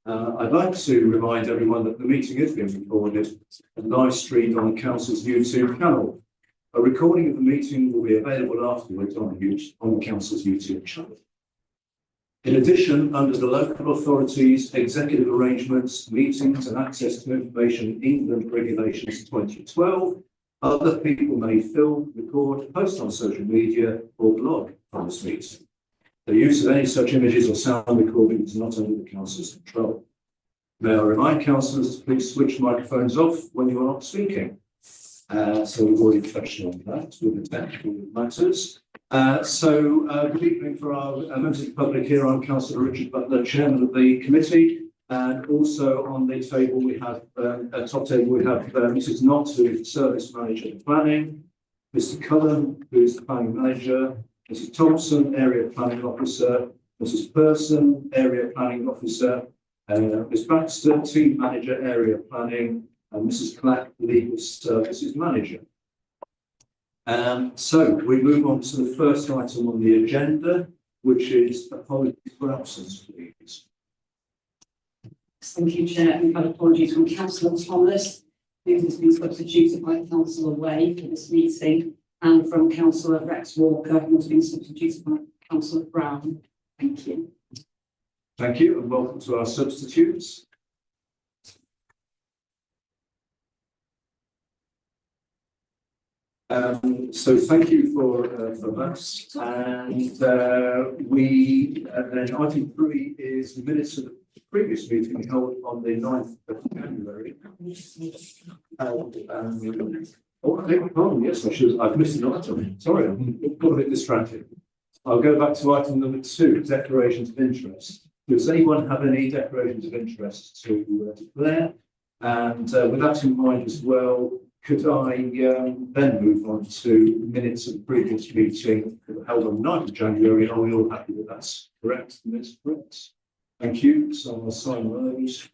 I'd like to remind everyone that the meeting is being recorded and live streamed on the Council's YouTube channel. A recording of the meeting will be available afterwards on the Council's YouTube channel. In addition, under the Local Authorities Executive Arrangements, Meetings and Access to Information England Regulations 2012, other people may film, record, post on social media or blog from this meeting. The use of any such images or sound recording is not under the Council's control. May I remind councillors to please switch microphones off when you are not speaking. So we've already touched on that with the technical matters. Good evening for our members of the public here. I'm Councillor Richard Butler, Chairman of the committee. And also on the table we have, top table, we have Mrs. Knott, who is the Service Manager of Planning, Mr. Cullen, who is the Planning Manager, Mrs. Thompson, Area Planning Officer, Mrs. Person, Area Planning Officer, Ms. Baxter, Team Manager, Area Planning, and Mrs. Clack, Legal Services Manager. So we move on to the first item on the agenda, which is apologies for absence, please. Thank you, Chair. We've had apologies from Councillor Thomas, who has been substituted by Councillor Way for this meeting, and from Councillor Rex Walker, who has been substituted by Councillor Brown. Thank you. Thank you, and welcome to our substitutes. So thank you for that. And then item 3 is the minutes of the previous meeting held on the 9th of January. Yes, I've missed an item. Sorry, I'm got a bit distracted. I'll go back to item number 2, declarations of interest. Does anyone have any declarations of interest to declare? And with that in mind as well, could I then move on to minutes of the previous meeting held on 9th of January? Are we all happy that that's correct? The minutes correct? Thank you. So I'll sign those.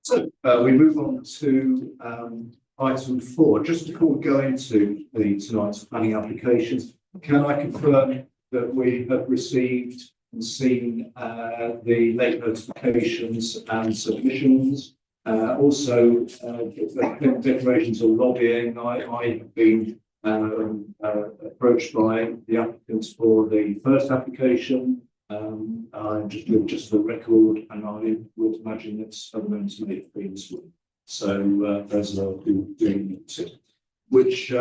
So we move on to item 4. Just before we go into tonight's planning applications, can I confirm that we have received and seen the late notifications and submissions? Also, declarations of lobbying. I have been approached by the applicants for the first application. I'm just doing the record, and I would imagine that other members may have been as well. So those are who doing it, which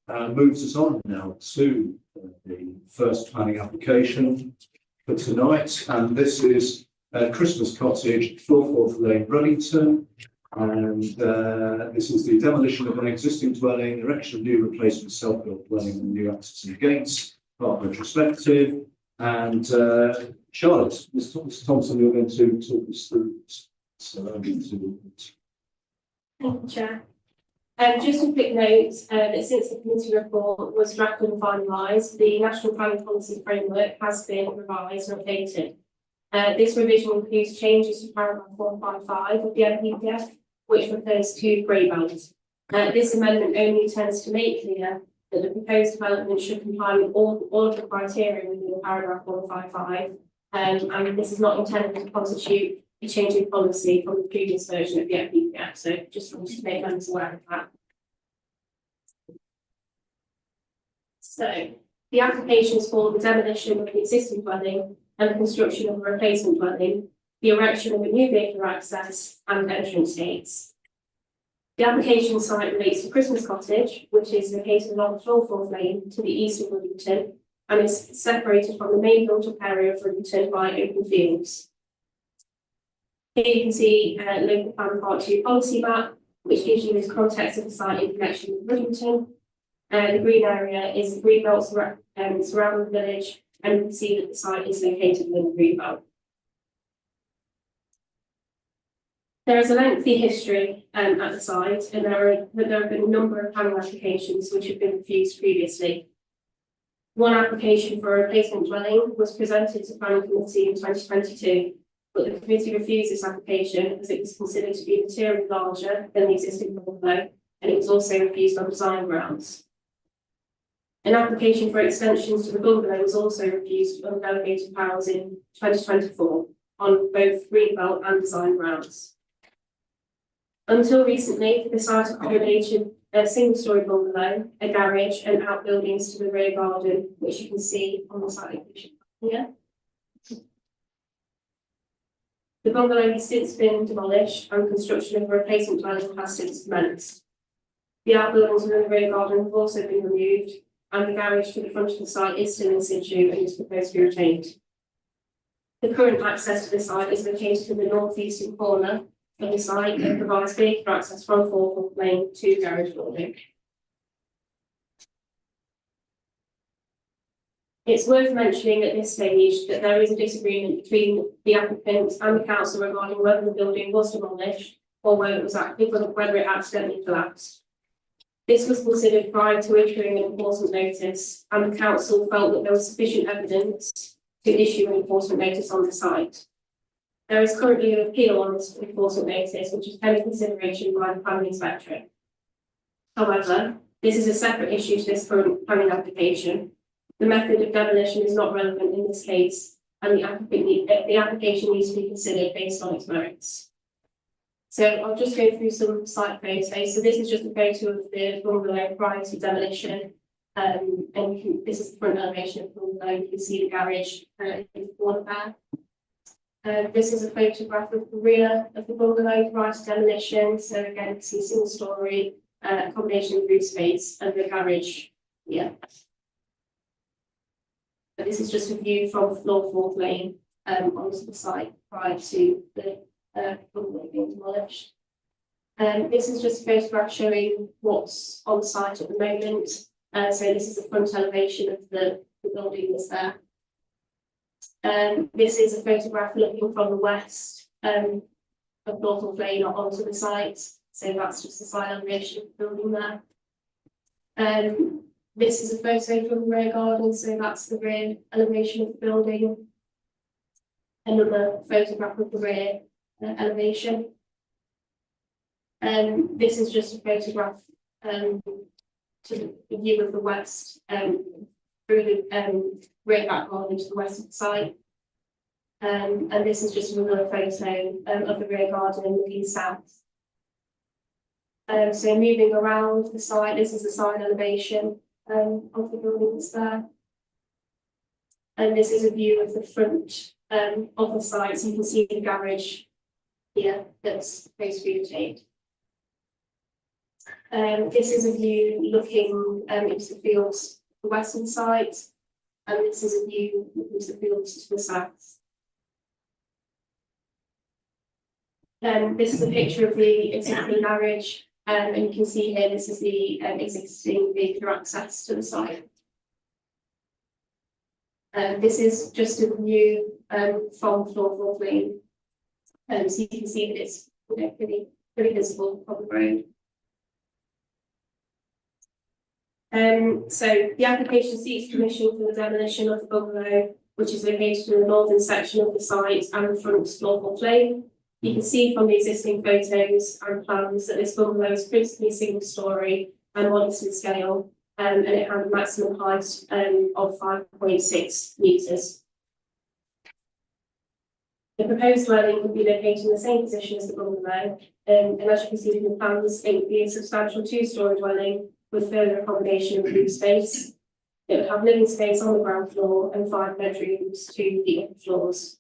moves us on now to the first planning application for tonight, and this is Christmas Cottage, 4 Lane, Ruddington, and this is the demolition of an existing dwelling, erection of new replacement self-built dwelling, and new access and gates, part retrospective. And Charlotte, Ms. Thompson, you're going to talk us through this. So I'm going to. Thank you, Chair. Just a quick note that since the committee report was drafted and finalised, the National Planning Policy Framework has been revised and updated. This revision includes changes to paragraph 455 of the NPPF, which refers to grey belts. This amendment only tends to make clear that the proposed development should comply with all of the criteria within paragraph 455, and this is not intended to constitute a change in policy from the previous version of the NPPF. So just wanted to make members aware of that. So the applications for the demolition of the existing dwelling and the construction of a replacement dwelling, the erection of a new vehicular access and entrance gates. The application site relates to Christmas Cottage, which is located along 4 Lane to the east of Ruddington and is separated from the main built-up area of Ruddington by open fields. Here you can see local plan part 2 policy map, which gives you this context of the site in connection with Ruddington. The green area is the green belt surrounding the village, and you can see that the site is located within the green belt. There is a lengthy history at the site, and there have been a number of planning applications which have been refused previously. One application for a replacement dwelling was presented to planning committee in 2022, but the committee refused this application as it was considered to be materially larger than the existing bungalow, and it was also refused on design grounds. An application for extensions to the bungalow was also refused on delegated powers in 2024 on both greenbelt and design grounds. Until recently, the site accommodated a single-storey bungalow, a garage, and outbuildings to the rear garden, which you can see on the site here. The bungalow has since been demolished and construction of a replacement dwelling has since commenced. The outbuildings within the rear garden have also been removed, and the garage to the front of the site is still in situ and is proposed to be retained. The current access to the site is located in the north-eastern corner of the site and provides vehicle access from Forthall Lane to the garage building. It's worth mentioning at this stage that there is a disagreement between the applicant and the council regarding whether the building was demolished or whether it accidentally collapsed. This was considered prior to issuing an enforcement notice, and the council felt that there was sufficient evidence to issue an enforcement notice on the site. There is currently an appeal on this enforcement notice, which is pending consideration by the planning inspectorate. However, this is a separate issue to this current planning application. The method of demolition is not relevant in this case, and the application needs to be considered based on its merits. So I'll just go through some site photos. So this is just a photo of the bungalow prior to demolition. This is the front elevation of the bungalow. You can see the garage in the corner there. This is a photograph of the rear of the bungalow prior to demolition. So again, you can see single story, combination of roof space and the garage here. But this is just a view from Forthall Lane onto the site prior to the bungalow being demolished. This is just a photograph showing what's on site at the moment. So this is the front elevation of the building that's there. This is a photograph looking from the west of Forthall Lane onto the site. So that's just the side elevation of the building there. This is a photo from the rear garden, so that's the rear elevation of the building. Another photograph of the rear elevation. This is just a photograph to the view of the west through the rear back garden to the west of the site. And this is just another photo of the rear garden looking south. So moving around the site, this is the side elevation of the building that's there. And this is a view of the front of the site, so you can see the garage here that's supposed to be retained. This is a view looking into the fields, the western site, and this is a view looking to the fields to the south. This is a picture of the existing garage, and you can see here this is the existing vehicular access to the site. This is just a view from Forthall Lane, so you can see that it's pretty visible from the road. So the application seeks permission for the demolition of the bungalow, which is located in the northern section of the site and the front of Forthall Lane. You can see from the existing photos and plans that this bungalow is principally single story and modest in scale, and it has a maximum height of 5.6 metres. The proposed dwelling would be located in the same position as the bungalow, and as you can see from the plans, it would be a substantial two-storey dwelling with further accommodation of roof space. It would have living space on the ground floor and 5 bedrooms to the upper floors.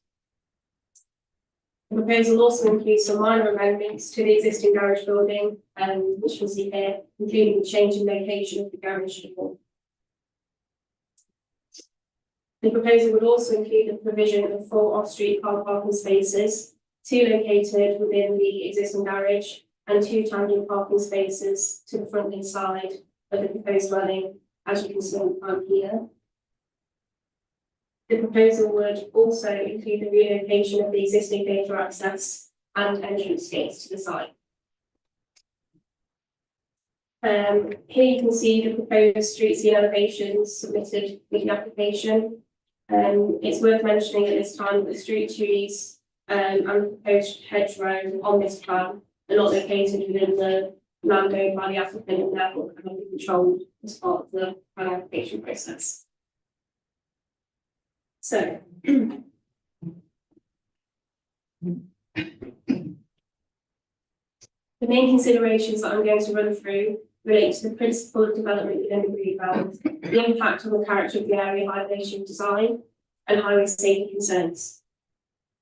The proposal also includes some minor amendments to the existing garage building, which you'll see here, including the change in location of the garage door. The proposal would also include the provision of 4 off-street car parking spaces, 2 located within the existing garage, and 2 tandem parking spaces to the front and side of the proposed dwelling, as you can see on the plan here. The proposal would also include the relocation of the existing vehicular access and entrance gates to the site. Here you can see the proposed street scene elevations submitted with the application. It's worth mentioning at this time that the street trees and the proposed hedgerow on this plan are not located within the land owned by the applicant and therefore cannot be controlled as part of the plan application process. So, the main considerations that I'm going to run through relate to the principle of development within the greenbelt, the impact on the character of the area by elevation design, and highway safety concerns.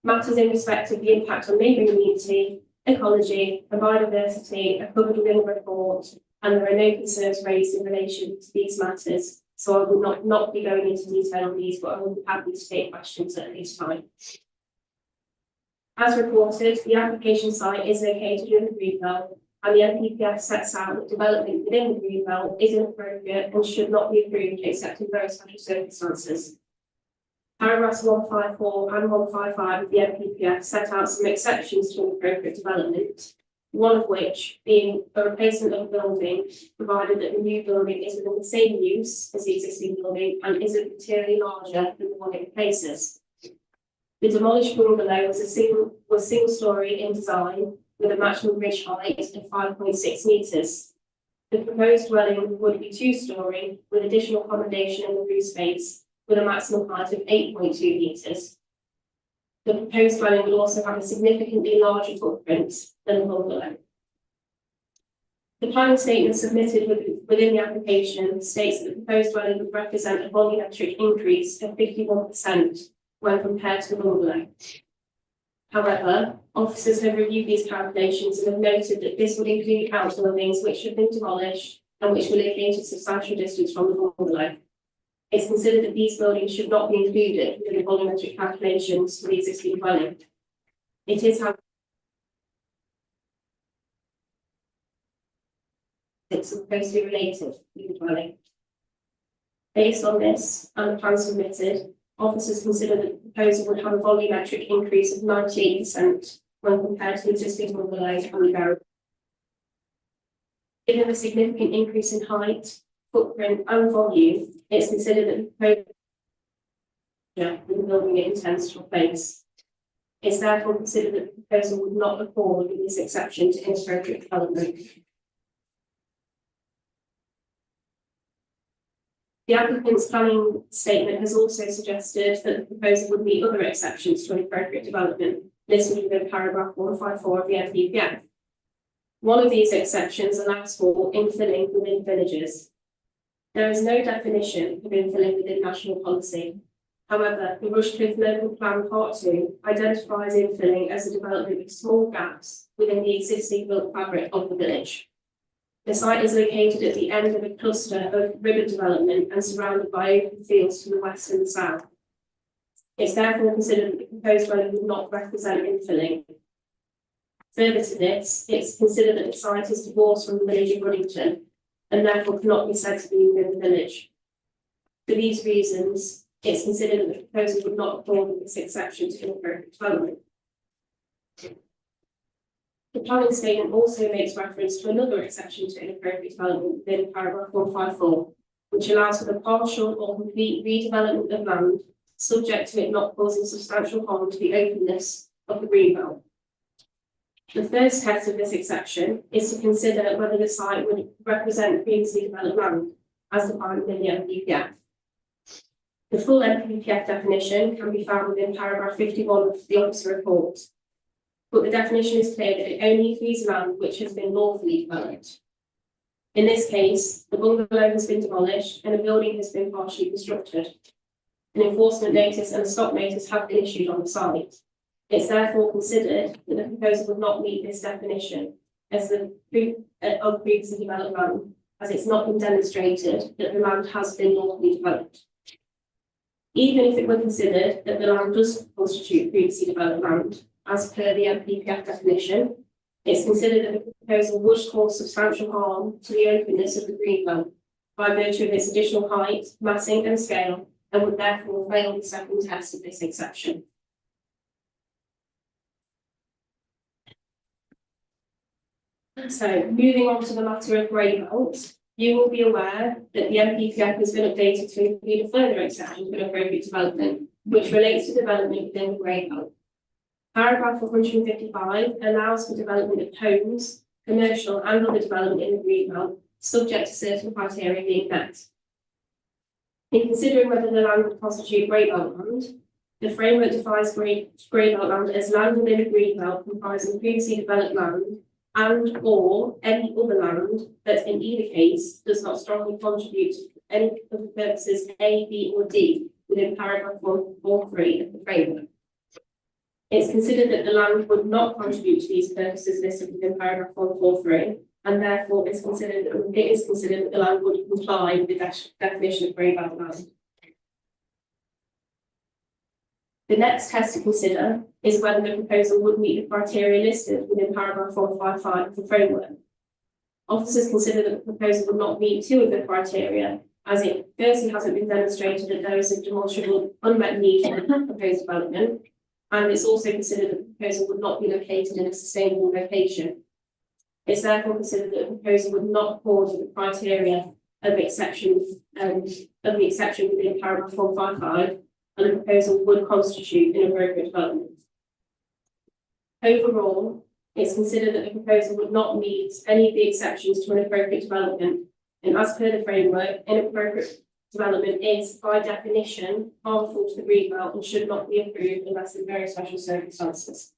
Matters in respect of the impact on neighbouring community, ecology, and biodiversity are covered within the report, and there are no concerns raised in relation to these matters. So I will not be going into detail on these, but I will be happy to take questions at this time. As reported, the application site is located in the greenbelt, and the NPPF sets out that development within the greenbelt is inappropriate and should not be approved except in very special circumstances. Paragraphs 154 and 155 of the NPPF set out some exceptions to inappropriate development, one of which being a replacement of a building, provided that the new building is within the same use as the existing building and isn't materially larger than the one it replaces. The demolished bungalow was single story in design with a maximum ridge height of 5.6 metres. The proposed dwelling would be 2-storey with additional accommodation in the roof space with a maximum height of 8.2 metres. The proposed dwelling will also have a significantly larger footprint than the bungalow. The planning statement submitted within the application states that the proposed dwelling would represent a volumetric increase of 51% when compared to the bungalow. However, officers have reviewed these calculations and have noted that this would include outbuildings which have been demolished and which were located a substantial distance from the bungalow. It's considered that these buildings should not be included within the volumetric calculations for the existing dwelling. It is how it's supposed to be related to the dwelling. Based on this and the plan submitted, officers consider that the proposal would have a volumetric increase of 98% when compared to the existing bungalow and the garage. Given the significant increase in height, footprint and volume, it's considered that the building it intends to replace. It's therefore considered that the proposal would not accord with this exception to inappropriate development. The applicant's planning statement has also suggested that the proposal would meet other exceptions to inappropriate development listed within paragraph 154 of the NPPF. One of these exceptions allows for infilling within villages. There is no definition of infilling within national policy. However, the Rushcliffe Local Plan Part 2 identifies infilling as a development with small gaps within the existing built fabric of the village. The site is located at the end of a cluster of ribbon development and surrounded by open fields to the west and the south. It's therefore considered that the proposed dwelling would not represent infilling. Further to this, it's considered that the site is divorced from the village of Ruddington and therefore cannot be said to be within the village. For these reasons, it's considered that the proposal would not accord with this exception to inappropriate development. The planning statement also makes reference to another exception to inappropriate development within paragraph 154, which allows for the partial or complete redevelopment of land, subject to it not causing substantial harm to the openness of the greenbelt. The first test of this exception is to consider whether the site would represent previously developed land, as defined within the NPPF. The full NPPF definition can be found within paragraph 51 of the officer report, but the definition is clear that it only includes land which has been lawfully developed. In this case, the bungalow has been demolished and a building has been partially constructed. An enforcement notice and a stop notice have been issued on the site. It's therefore considered that the proposal would not meet this definition as of previously developed land, as it's not been demonstrated that the land has been lawfully developed. Even if it were considered that the land does constitute previously developed land, as per the NPPF definition, it's considered that the proposal would cause substantial harm to the openness of the greenbelt by virtue of its additional height, massing and scale, and would therefore fail the second test of this exception. So moving on to the matter of grey belt, you will be aware that the MPPF has been updated to include a further exception for appropriate development, which relates to development within the grey belt. Paragraph 155 allows for development of homes, commercial and other development in the green belt, subject to certain criteria being met. In considering whether the land would constitute grey belt land, the framework defines grey belt land as land within a green belt comprising previously developed land and or any other land that in either case does not strongly contribute to any of the purposes A, B or D within paragraph 143 of the framework. It's considered that the land would not contribute to these purposes listed within paragraph 143, and therefore it is considered that the land would comply with the definition of grey belt land. The next test to consider is whether the proposal would meet the criteria listed within paragraph 455 of the framework. Officers consider that the proposal would not meet two of the criteria, as it firstly hasn't been demonstrated that there is a demonstrable unmet need for the proposed development, and it's also considered that the proposal would not be located in a sustainable location. It's therefore considered that the proposal would not fall to the criteria of exception within paragraph 455, and the proposal would constitute inappropriate development. Overall, it's considered that the proposal would not meet any of the exceptions to inappropriate development, and as per the framework, inappropriate development is, by definition, harmful to the green belt and should not be approved unless in very special circumstances.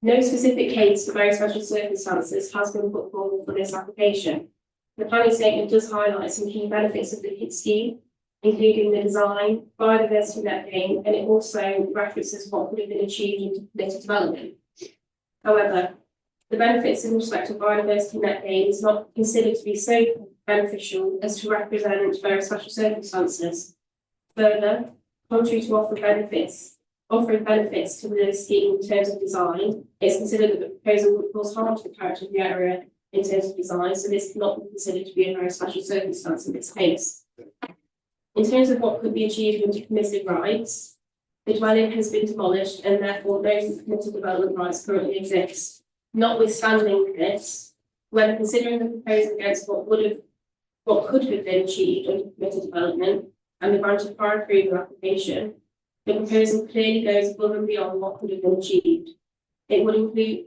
No specific case for very special circumstances has been put forward for this application. The planning statement does highlight some key benefits of the scheme, including the design, biodiversity net gain, and it also references what could have been achieved in permitted development. However, the benefits in respect of biodiversity net gain is not considered to be so beneficial as to represent very special circumstances. Further, contrary to offering benefits to the scheme in terms of design, it's considered that the proposal would cause harm to the character of the area in terms of design, so this cannot be considered to be a very special circumstance in this case. In terms of what could be achieved under permissive rights, the dwelling has been demolished and therefore no permitted development rights currently exist. Notwithstanding this, when considering the proposal against what could have been achieved under permitted development and the grant of prior approval application, the proposal clearly goes above and beyond what could have been achieved. It would include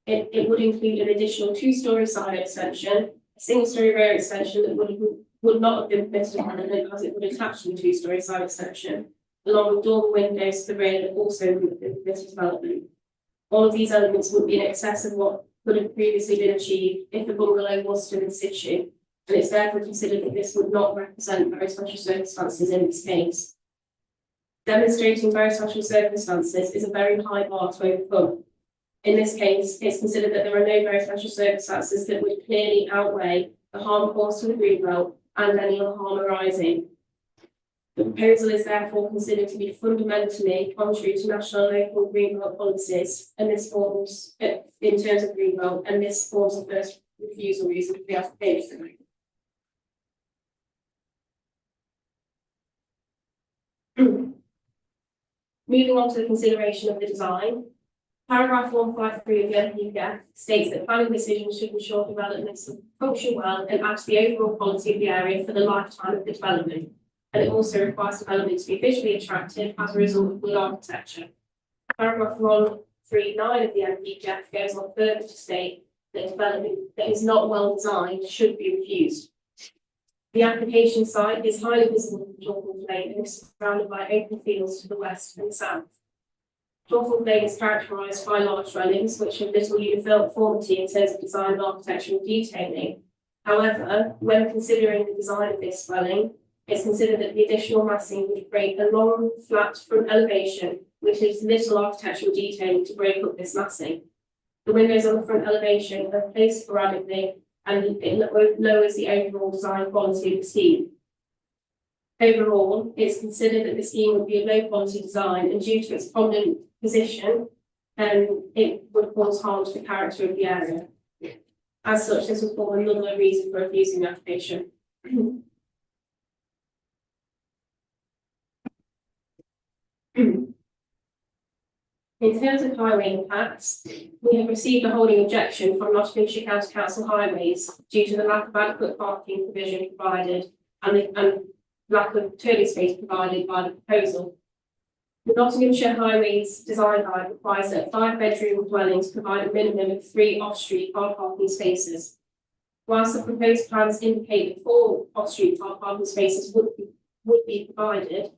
an additional two-storey side extension, a single-storey rear extension that would not have been permitted development as it would attach to the two-storey side extension, along with dormer windows to the rear that also would have been permitted development. All of these elements would be in excess of what could have previously been achieved if the bungalow was still in situ, and it's therefore considered that this would not represent very special circumstances in this case. Demonstrating very special circumstances is a very high bar to overcome. In this case, it's considered that there are no very special circumstances that would clearly outweigh the harm caused to the green belt and any other harm arising. The proposal is therefore considered to be fundamentally contrary to national and local green belt policies, and this forms, in terms of green belt, and this forms the first refusal reason for the application. Moving on to the consideration of the design, paragraph 153 of the NPPF states that planning decisions should ensure developments function well and add to the overall quality of the area for the lifetime of the development. And it also requires development to be visually attractive as a result of good architecture. Paragraph 139 of the NPPF goes on further to state that development that is not well designed should be refused. The application site is highly visible from Rushcliffe Lane and is surrounded by open fields to the west and south. Rushcliffe Lane is characterised by large dwellings which have little uniformity in terms of design and architectural detailing. However, when considering the design of this dwelling, it's considered that the additional massing would create a long, flat front elevation, which leaves little architectural detailing to break up this massing. The windows on the front elevation are placed sporadically, and it lowers the overall design quality of the scheme. Overall, it's considered that the scheme would be a low quality design, and due to its prominent position, it would cause harm to the character of the area. As such, this would form another reason for refusing the application. In terms of highway impacts, we have received a holding objection from Nottinghamshire County Council Highways due to the lack of adequate parking provision provided and lack of turning space provided by the proposal. The Nottinghamshire Highways Design Guide requires that 5-bedroom dwellings provide a minimum of 3 off-street car parking spaces. Whilst the proposed plans indicate that 4 off-street car parking spaces would be provided,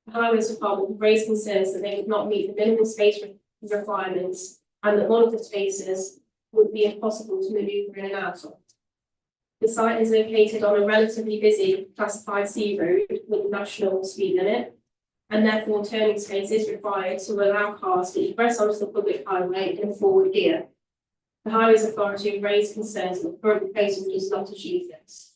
the Highways Department have raised concerns that they would not meet the minimum space requirements and that one of the spaces would be impossible to manoeuvre in and out of. The site is located on a relatively busy classified C road with a national speed limit, and therefore turning space is required to allow cars to egress onto the public highway in a forward gear. The Highways Authority have raised concerns that the current proposal does not achieve this.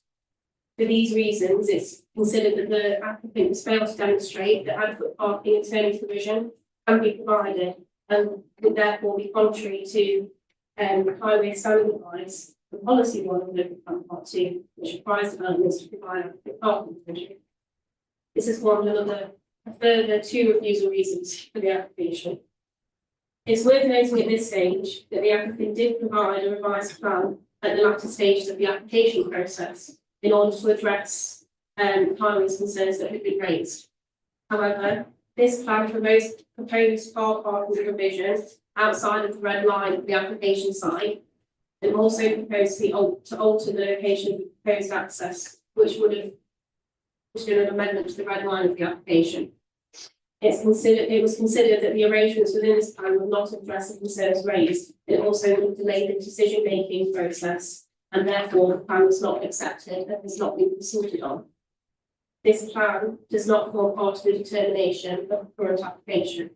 For these reasons, it's considered that the applicant has failed to demonstrate that adequate parking and turning provision can be provided and would therefore be contrary to highway standard advice and policy 1 of Local Plan Part 2, which requires developments to provide adequate parking provision. This has formed a further 2 refusal reasons for the application. It's worth noting at this stage that the applicant did provide a revised plan at the latter stages of the application process in order to address highways concerns that had been raised. However, this plan proposed car parking provision outside of the red line of the application site, and also proposed to alter the location of the proposed access, which would have been an amendment to the red line of the application. It was considered that the arrangements within this plan would not address the concerns raised. It also would have delayed the decision-making process, and therefore the plan was not accepted and has not been consulted on. This plan does not form part of the determination of the current application.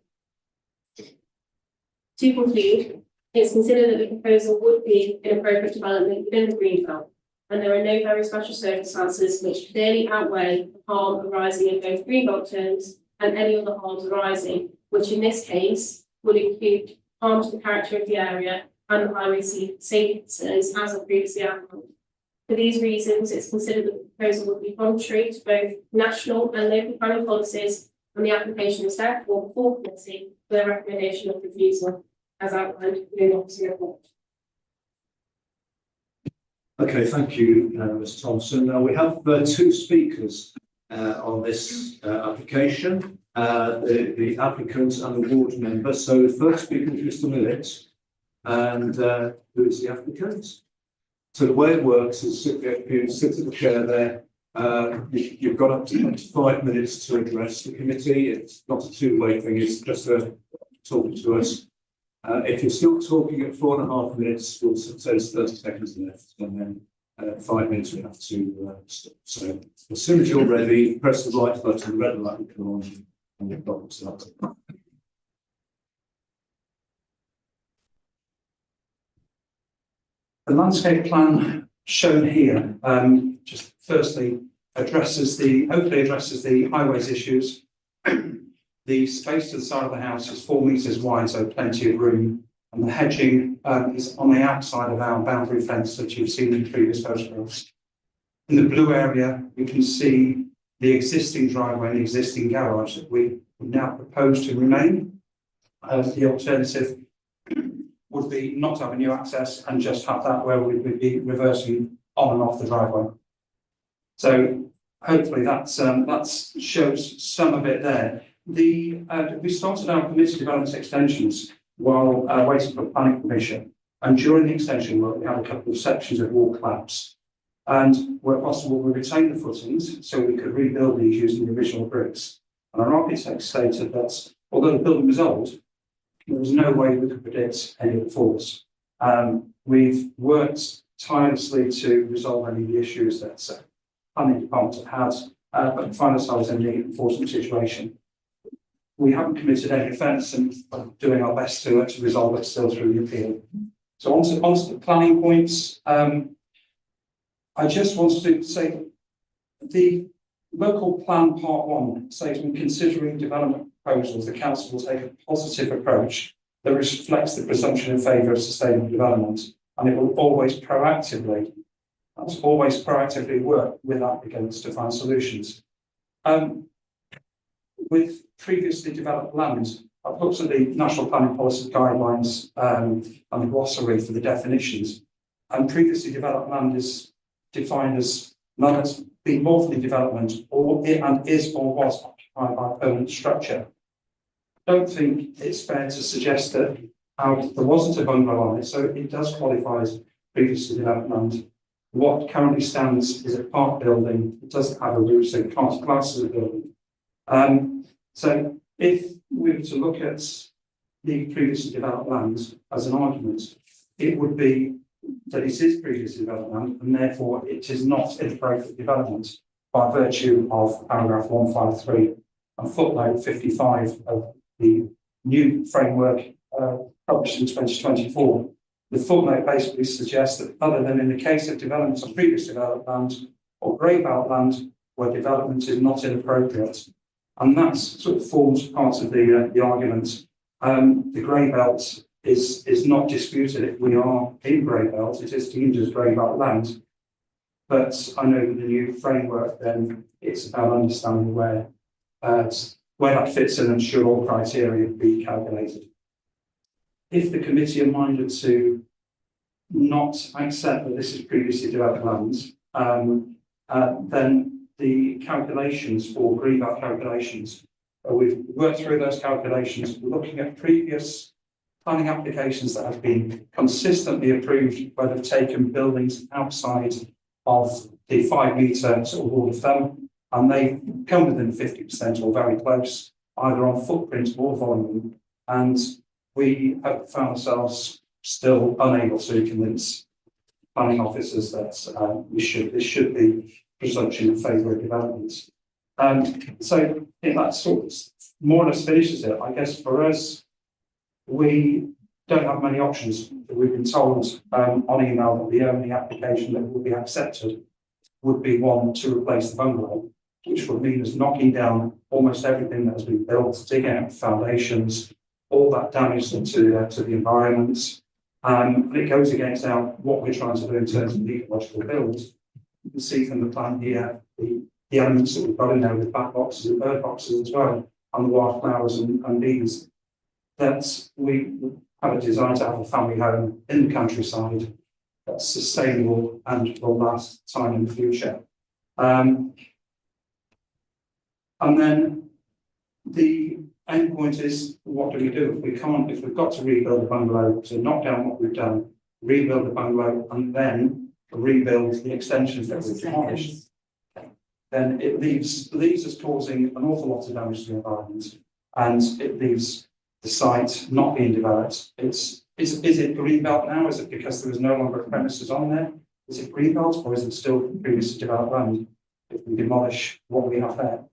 To conclude, it's considered that the proposal would be an appropriate development within the green belt, and there are no very special circumstances which clearly outweigh the harm arising in both green belt terms and any other harms arising, which in this case would include harm to the character of the area and the highway safety concerns as I previously outlined. For these reasons, it's considered that the proposal would be contrary to both national and local planning policies, and the application is therefore before committee for the recommendation of refusal as outlined in the officer report. Okay, thank you, Ms Thompson. Now we have 2 speakers on this application, the applicant and the ward member. So the first speaker is Mr Millett, and who is the applicant? So the way it works is if you sit at the chair there, you've got up to 5 minutes to address the committee. It's not a 2-way thing, it's just talking to us. If you're still talking at 4.5 minutes, we'll say there's 30 seconds left, and then 5 minutes we have to stop. So as soon as you're ready, press the right button, the red light will come on, and your clock will start. The landscape plan shown here just firstly hopefully addresses the highways issues. The space to the side of the house is 4 metres wide, so plenty of room, and the hedging is on the outside of our boundary fence that you've seen in previous photographs. In the blue area, you can see the existing driveway and the existing garage that we now propose to remain. The alternative would be not to have a new access and just have that where we would be reversing on and off the driveway. So hopefully that shows some of it there. We started our permitted development extensions while waiting for planning permission, and during the extension work we had a couple of sections of wall collapse, and where possible we retained the footings so we could rebuild these using the original bricks. And our architect stated that although the building was old, there was no way we could predict any of the faults. We've worked tirelessly to resolve any of the issues that the planning department had, but we find ourselves in the enforcement situation. We haven't committed any offence and are doing our best to resolve it still through the appeal. So onto the planning points. I just wanted to say the local plan part 1 says when considering development proposals, the council will take a positive approach that reflects the presumption in favour of sustainable development, and it will always proactively work with applicants to find solutions. With previously developed land, I've looked at the National Planning Policy Guidelines and the glossary for the definitions. And previously developed land is defined as land that's been lawfully development or and is or was occupied by a permanent structure. I don't think it's fair to suggest that there wasn't a bungalow on it, so it does qualify as previously developed land. What currently stands is a park building. It doesn't have a roof, so it can't class as a building. So if we were to look at the previously developed land as an argument, it would be that it is previously developed land and therefore it is not inappropriate development by virtue of paragraph 153 and footnote 55 of the new framework published in 2024. The footnote basically suggests that other than in the case of development of previously developed land or grey belt land where development is not inappropriate. And that sort of forms part of the argument. The grey belt is not disputed. We are in grey belt. It is deemed as grey belt land. But I know that the new framework then it's about understanding where that fits in and should all criteria be calculated. If the committee are minded to not accept that this is previously developed land, then the calculations for green belt calculations, we've worked through those calculations, looking at previous planning applications that have been consistently approved where they've taken buildings outside of the 5 metre sort of rule of thumb, and they come within 50% or very close, either on footprint or volume. And we have found ourselves still unable to convince planning officers that this should be presumption in favour of development. So that sort of more or less finishes it. I guess for us, we don't have many options. We've been told on email that the only application that will be accepted would be one to replace the bungalow, which would mean us knocking down almost everything that has been built, digging out foundations, all that damage to the environment. And it goes against what we're trying to do in terms of ecological builds. You can see from the plan here the elements that we've got in there with bat boxes and bird boxes as well, and the wildflowers and bees. That we have a desire to have a family home in the countryside that's sustainable and will last time in the future. And then the end point is, what do we do? If we've got to rebuild the bungalow, to knock down what we've done, rebuild the bungalow, and then rebuild the extensions that we've demolished, then it leaves us causing an awful lot of damage to the environment, and it leaves the site not being developed. Is it greenbelt now? Is it because there is no longer premises on there? Is it greenbelt, or is it still previously developed land if we demolish what we have there?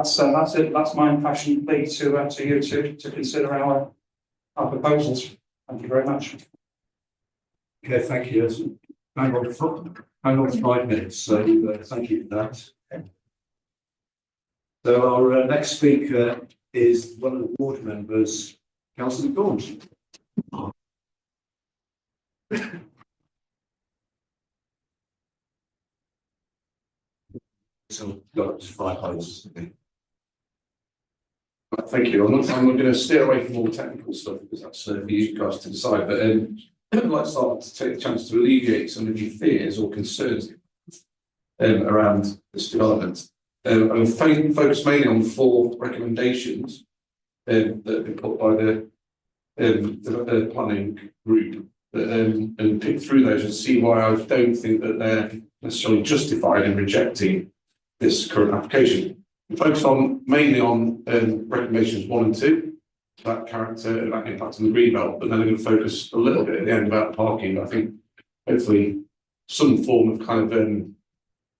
So that's it. That's my passion plea to you to consider our proposals. Thank you very much. Okay, thank you. Hang on 5 minutes, so thank you for that. So our next speaker is one of the ward members, Councillor Gaunt. So got 5 minutes. Thank you. I'm going to steer away from all the technical stuff because that's for you guys to decide. But I'd like to start to take the chance to alleviate some of your fears or concerns around this development. I'm focused mainly on 4 recommendations that have been put by the planning group, and pick through those and see why I don't think that they're necessarily justified in rejecting this current application. We focus mainly on recommendations 1 and 2, that character and that impact on the green belt, but then I'm going to focus a little bit at the end about parking. I think hopefully some form of kind of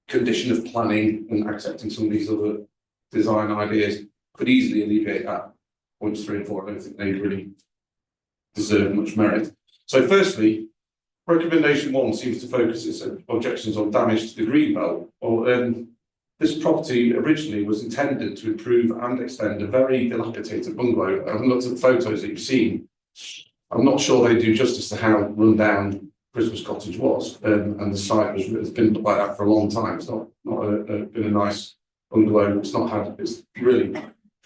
condition of planning and accepting some of these other design ideas could easily alleviate that. Points 3 and 4, I don't think they really deserve much merit. So firstly, recommendation 1 seems to focus its objections on damage to the green belt. Well, this property originally was intended to improve and extend a very dilapidated bungalow. I've looked at the photos that you've seen. I'm not sure they do justice to how run down Christmas Cottage was, and the site has been like that for a long time. It's not been a nice bungalow. It's really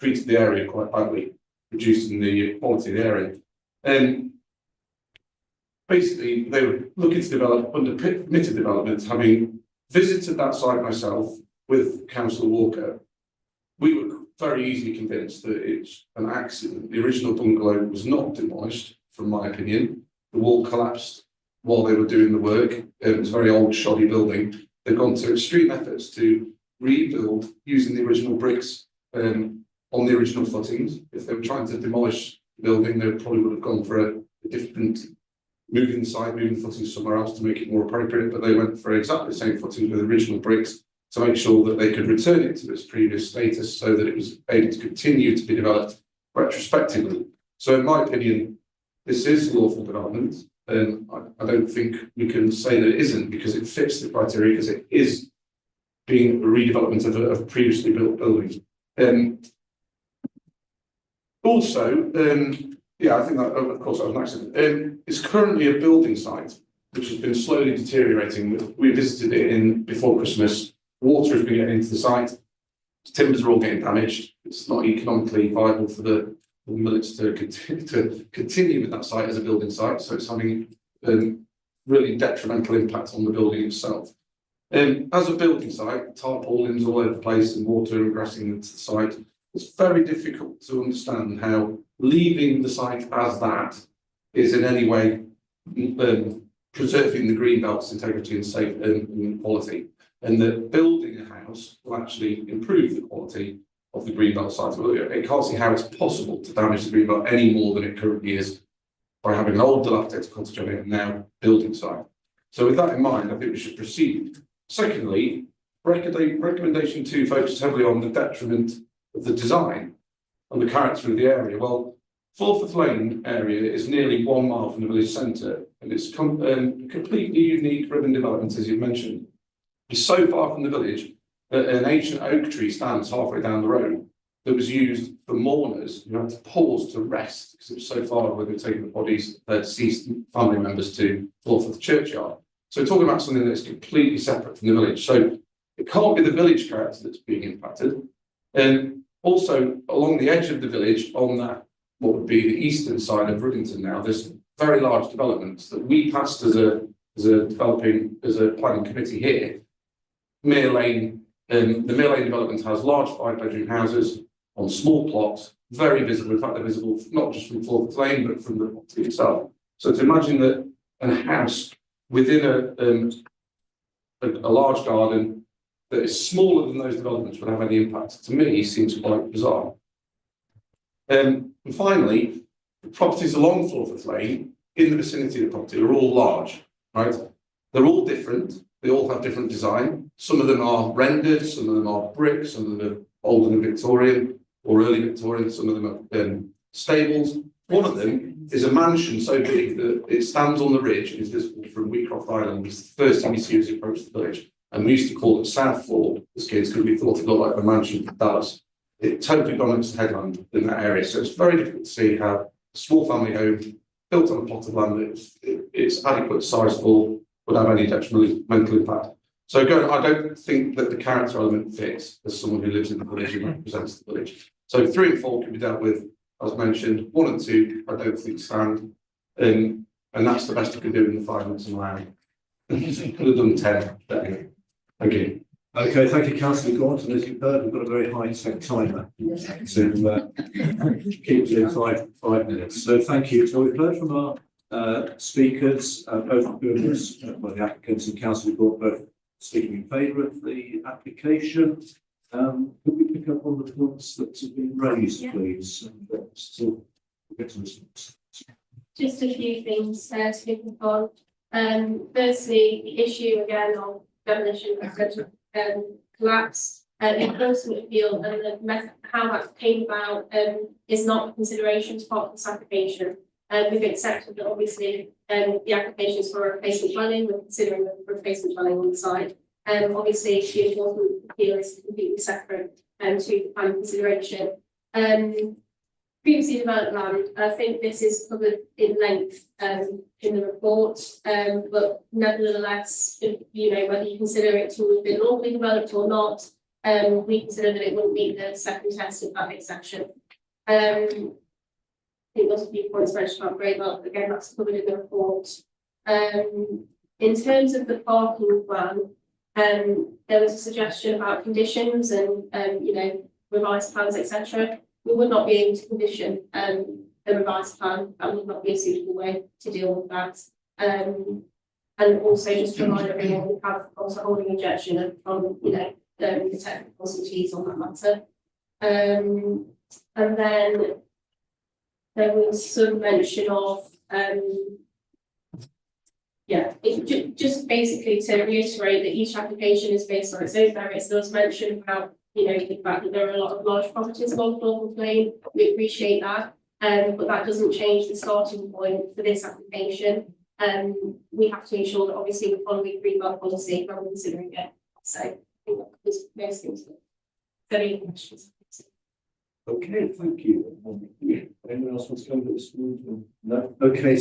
treated the area quite badly, reducing the quality of the area. Basically, they were looking to develop under permitted development. Having visited that site myself with Councillor Walker, we were very easily convinced that it's an accident. The original bungalow was not demolished, from my opinion. The wall collapsed while they were doing the work. It was a very old, shoddy building. They've gone to extreme efforts to rebuild using the original bricks on the original footings. If they were trying to demolish the building, they probably would have gone for a different moving the footings somewhere else to make it more appropriate, but they went for exactly the same footings with original bricks to make sure that they could return it to its previous status so that it was able to continue to be developed retrospectively. So in my opinion, this is lawful development, and I don't think we can say that it isn't, because it fits the criteria, because it is being a redevelopment of a previously built building. Yeah, I think that, of course, that was an accident. It's currently a building site which has been slowly deteriorating. We visited it before Christmas. Water has been getting into the site. Timbers are all getting damaged. It's not economically viable for the millets to continue with that site as a building site. So it's having really detrimental impact on the building itself. As a building site, tarpaulins all over the place and water ingressing into the site. It's very difficult to understand how leaving the site as that is in any way preserving the green belt's integrity and safe and quality, and that building a house will actually improve the quality of the green belt site. It can't see how it's possible to damage the green belt any more than it currently is by having an old dilapidated cottage on it and now building site. So with that in mind, I think we should proceed. Secondly, recommendation 2 focuses heavily on the detriment of the design and the character of the area. Well, Fulford Lane area is nearly 1 mile from the village centre, and it's completely unique urban development, as you mentioned. It's so far from the village that an ancient oak tree stands halfway down the road that was used for mourners who had to pause to rest because it was so far where they were taking the bodies of their deceased family members to Fulford churchyard. So we're talking about something that's completely separate from the village. So it can't be the village character that's being impacted. And also along the edge of the village, on that what would be the eastern side of Ruddington now, there's very large developments that we passed as a planning committee here. Mere Lane, the Mere Lane development has large 5-bedroom houses on small plots, very visible. In fact, they're visible not just from Fulford Lane, but from the property itself. So to imagine that a house within a large garden that is smaller than those developments would have any impact, to me, seems quite bizarre. And finally, the properties along Fulford Lane, in the vicinity of the property, are all large, right? They're all different. They all have different design. Some of them are rendered, some of them are brick, some of them are older than Victorian or early Victorian, some of them are stables. One of them is a mansion so big that it stands on the ridge and is visible from Wheatcroft Island. It's the first thing you see as you approach the village. And we used to call it South Ford as kids because we thought it looked like a mansion from Dallas. It totally dominates the headland in that area. So it's very difficult to see how a small family home built on a plot of land that it's adequate size for would have any detrimental impact. So again, I don't think that the character element fits as someone who lives in the village and represents the village. So 3 and 4 can be dealt with, as mentioned. 1 and 2, I don't think stand. And that's the best I can do in the 5 minutes I'm allowed. Could have done 10. But anyway, thank you. Okay, thank you, Councillor Gaunt. And as you've heard, we've got a very high-tech timer to keep within five minutes. So thank you. So we've heard from our speakers, both of whom the applicants and Councillor Gaunt both speaking in favour of the application. Could we pick up on the points that have been raised, please? And still get to response. Just a few things to pick up on. Firstly, the issue again of demolition and collapse, enforcement appeal, and the method how that came about is not a consideration as part of this application. We've accepted that obviously the application is for a replacement dwelling. We're considering a replacement dwelling on the site. Obviously the enforcement appeal is completely separate to the planning consideration. Previously developed land, I think this is covered in length in the report, but nevertheless, you know, whether you consider it to have been lawfully developed or not, we consider that it wouldn't meet the second test of that exception. I think there's a few points mentioned about grade belt, again, that's covered in the report. In terms of the parking plan, there was a suggestion about conditions and, you know, revised plans, etc. We would not be able to condition a revised plan. That would not be a suitable way to deal with that. And also just to remind everyone, we have also holding objection from, you know, the technical consultees on that matter. And then there was some mention of, just basically to reiterate that each application is based on its own merits. There was mention about, you know, the fact that there are a lot of large properties along Northern Plain. We appreciate that, but that doesn't change the starting point for this application. We have to ensure that obviously we're following green belt policy when we're considering it. So I think that covers most things. Any questions? Okay, thank you. Anyone else wants to come to this one? No? Okay,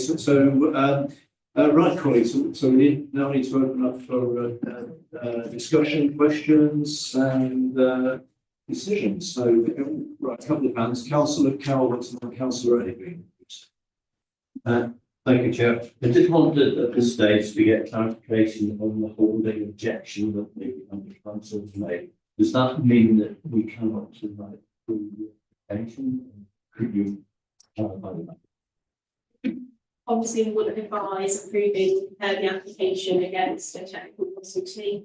right, colleagues, so we now need to open up for discussion, questions and decisions. So, right, a couple of hands. Councillor Calvert and Councillor Eddie. Thank you, Chair. I just wanted at this stage to get clarification on the holding objection that the council has made. Does that mean that we cannot tonight approve the application? Could you clarify that? Obviously, we wouldn't advise approving the application against a technical consultancy.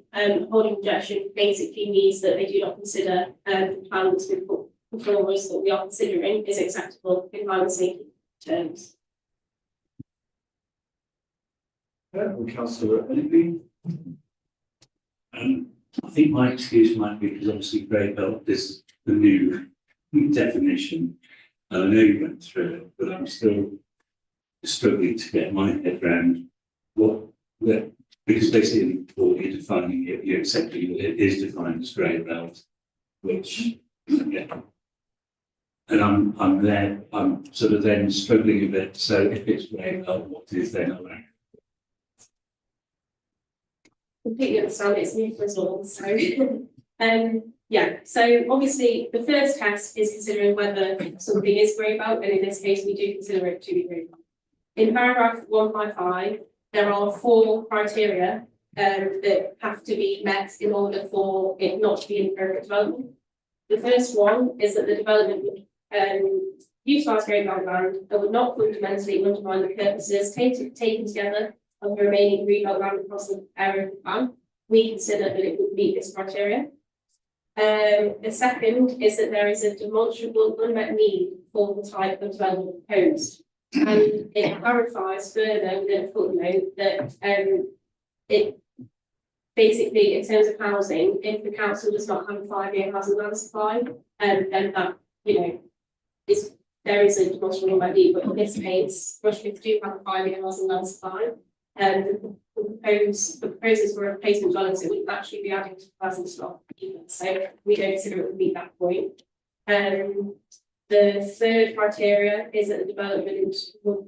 Holding objection basically means that they do not consider the plan that's been put before us that we are considering is acceptable in line with safety terms. Councillor Eddie. I think my excuse might be because obviously grey belt is the new definition. And I know you went through it, but I'm still struggling to get my head around because basically in the report you're defining it, you're accepting that it is defined as grey belt, which yeah. And I'm sort of then struggling a bit. So if it's grey belt, what is then allowed? Completely understand it's new for us all. So, yeah. So obviously, the first test is considering whether something is grey belt, and in this case, we do consider it to be grey belt. In paragraph 155, there are 4 criteria that have to be met in order for it not to be an appropriate development. The first one is that the development would utilise grey belt land and would not fundamentally undermine the purposes taken together of the remaining green belt land across the area of the plan. We consider that it would meet this criteria. The second is that there is a demonstrable unmet need for the type of development proposed. And it clarifies further within a footnote that it basically, in terms of housing, if the council does not have a 5-year housing land supply, then that, you know, there is a demonstrable unmet need. But in this case, Rushcliffe do have a 5-year housing land supply. The proposals for a replacement dwelling, so it would actually be adding to housing stock either. So we don't consider it would meet that point. The third criteria is that the development would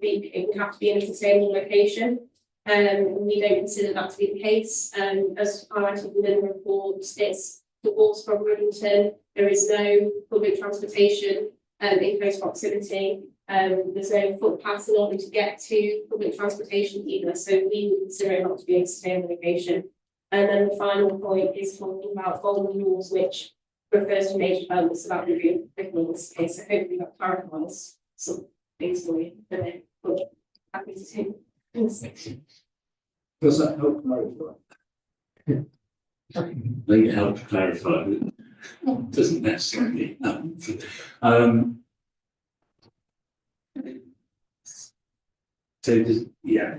have to be in a sustainable location. We don't consider that to be the case. As highlighted within the report, it's divorced from Riddington. There is no public transportation in close proximity. There's no footpaths in order to get to public transportation either. So we would consider it not to be a sustainable location. And then the final point is talking about golden rules, which refers to major developments about reviewing in this case. So hopefully that clarifies some things for you. But happy to take this section. Does that help clarify? I think it helps clarify, but it doesn't necessarily. So yeah,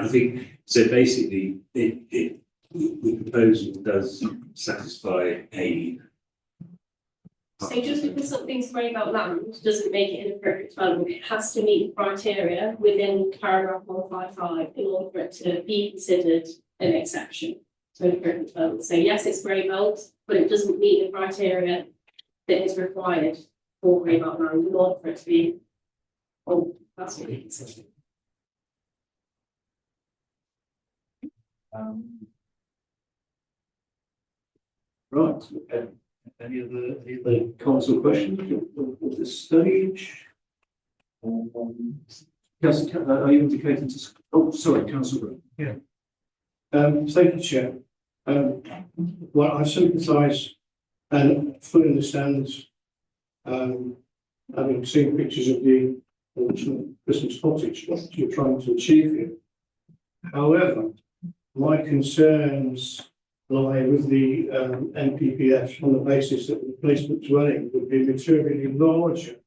I think so. Basically, the proposal does satisfy a. So just because something's grey belt land doesn't make it an appropriate development, it has to meet the criteria within paragraph 155 in order for it to be considered an exception to an appropriate development. So yes, it's grey belt, but it doesn't meet the criteria that is required for grey belt land in order for it to be. Oh, that's what it is. Right, any other comments or questions at this stage? Councillor, are you indicating to, oh, sorry, Councillor Brown. Thank you, Chair. Well, I sympathise and fully understand, having seen pictures of the original Christmas cottage, what you're trying to achieve here. However, my concerns lie with the NPPF on the basis that the replacement dwelling would be materially larger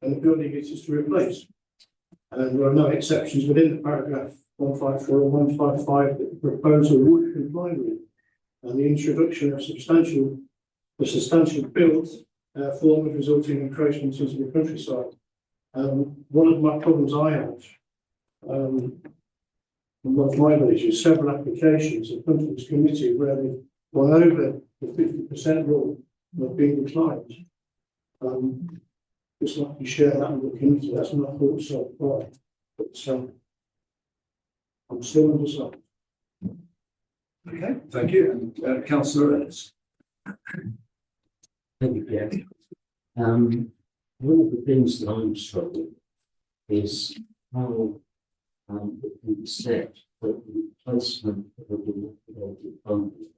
than the building it is to replace. And there are no exceptions within the paragraph 154 and 155 that the proposal would comply with. And the introduction of substantial built form would result in encroachment into the countryside. One of my problems I have, in one of my villages, several applications have come to this committee where they've gone over the 50% rule and have been declined. Just like to share that with the committee, that's my thoughts so far. But I'm still undecided. Okay, thank you. And Councillor Ellis. Thank you, Pierre. One of the things that I'm struggling with is how it can be said that the replacement of a dilapidated bungalow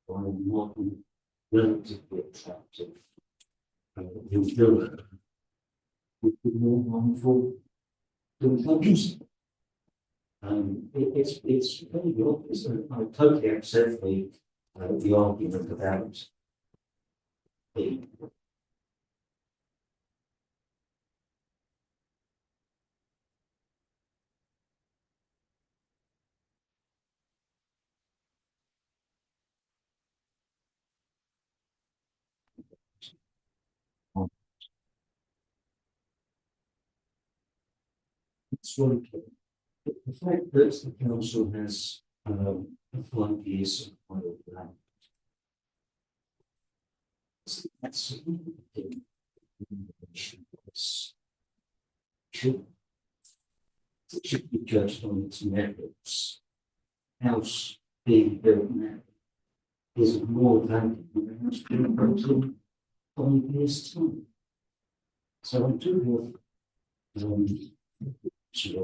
by a modern, relatively attractive new building would be more harmful than countryside. It's very obvious, and I totally accept the argument about the it's one thing. But the fact that the council has a 5 years of land, that's a thing. It should be judged on its merits. House being built now is more valuable than a house being built in 5 years' time. So I do have sort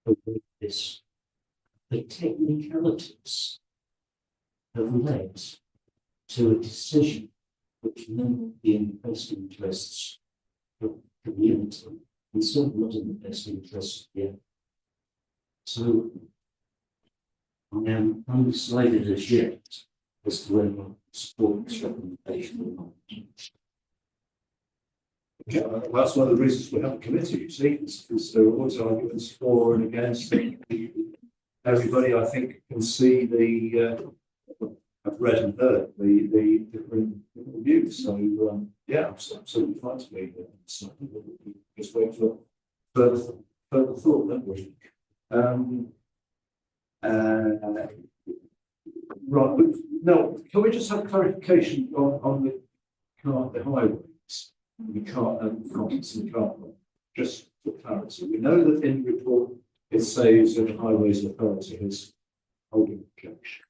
of this, the technicalities have led to a decision which may not be in the best interests of the community, and certainly not in the best interests of the other. So I am undecided as yet as to whether I support this recommendation or not. Yeah, well, that's one of the reasons we have a committee, you see, because there are always arguments for and against. Everybody, I think, can see I've read and heard the different views. So, yeah, it's absolutely fine to me. So we just wait for further thought, don't we? Right, now, can we just have clarification on the highways? We can't comments and can't just for clarity. We know that in the report it says that the Highways Authority has holding objection.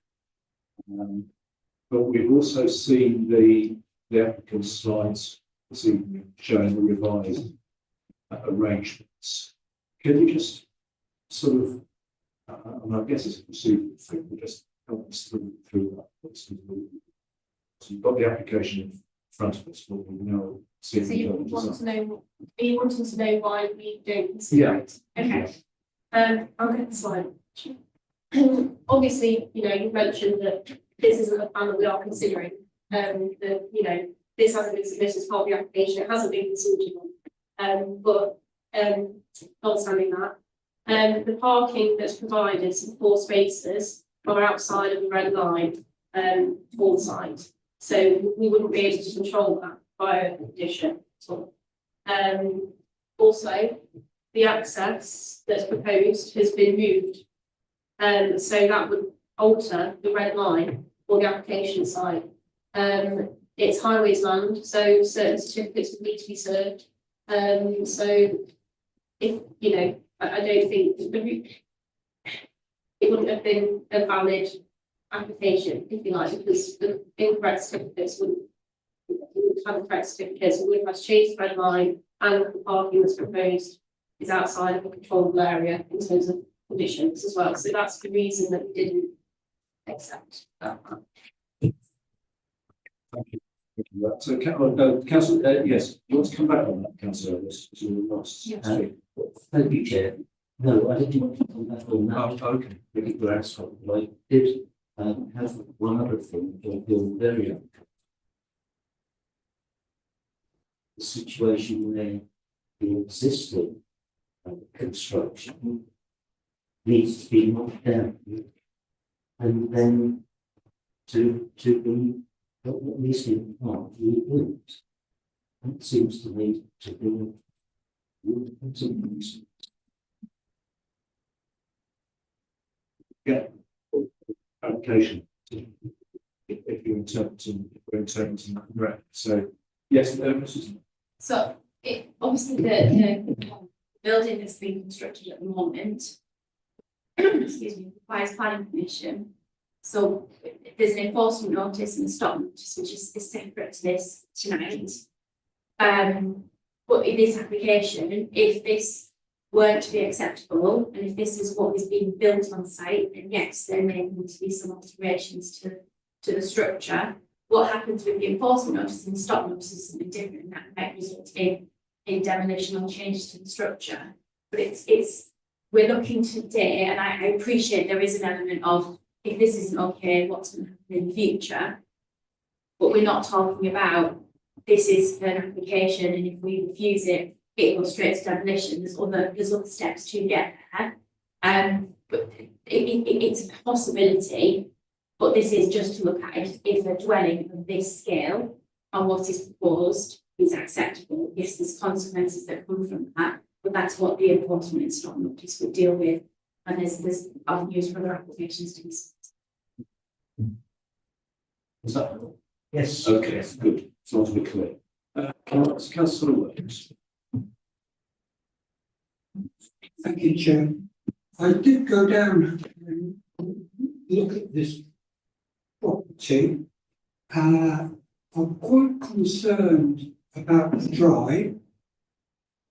But we've also seen the applicant's slides this evening showing the revised arrangements. Can you just sort of, and I guess it's a procedural thing, but just help us through that. So you've got the application in front of us, but we know. So you want to know, are you wanting to know why we don't consider it? Okay. I'll get the slide. Obviously, you've mentioned that this isn't a plan that we are considering. This hasn't been submitted as part of the application, it hasn't been consulted on. Notwithstanding that, the parking that's provided, some 4 spaces, are outside of the red line for the site. So we wouldn't be able to control that by a condition at all. Also, the access that's proposed has been moved. So that would alter the red line or the application site. It's highways land, so certain certificates would need to be served. So if, I don't think it wouldn't have been a valid application, if you like, because the incorrect certificates would have the correct certificates, we would have changed the red line, and the parking that's proposed is outside of a controllable area in terms of conditions as well. So that's the reason that we didn't accept that. Thank you. Thank you. So, councillor, yes, you want to come back on that, councillor? Yes. Yes. Thank you, Chair. No, I didn't want to come back on that. Oh, okay. Particular aspect, but I did have one other thing which I feel very uncomfortable. The situation where the existing construction needs to be knocked down and then to be at least in part rebuilt. That seems to me to be Yeah. Application. If you're interpreting, if we're interpreting that correct. So, yes, Mrs. So it obviously the building that's being constructed at the moment, excuse me, requires planning permission. So there's an enforcement notice and a stop notice, which is separate to this tonight. But in this application, if this weren't to be acceptable, and if this is what is being built on site, then yes, there may need to be some alterations to the structure. What happens with the enforcement notice and stop notice is something different, and that might result in demolition or changes to the structure. But it's we're looking today, and I appreciate there is an element of if this isn't okay, what's going to happen in the future. But we're not talking about this is an application, and if we refuse it, it goes straight to demolition. There's other steps to get there. But it's a possibility. But this is just to look at if a dwelling of this scale and what is proposed is acceptable. Yes, there's consequences that come from that, but that's what the enforcement and stop notice would deal with. And there's avenues for other applications to be. Is that all? Yes. Okay, good. So to be clear. Councillor Williams. Thank you, Chair. I did go down and look at this property. I'm quite concerned about the drive.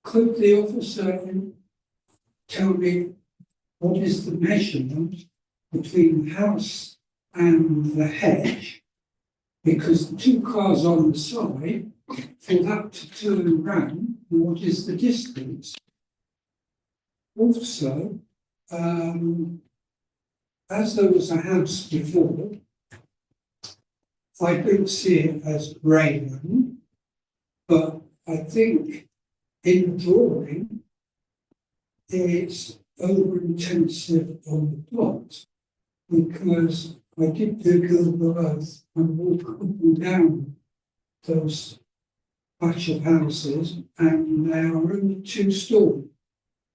Could the officer tell me what is the measurement between the house and the hedge? Because the two cars on the side, for that to turn round, what is the distance? Also, as there was a house before, I don't see it as grey land, but I think in the drawing, it's over-intensive on the plot, because I did do Google Earth and walk up and down those batch of houses, and they are only 2-story,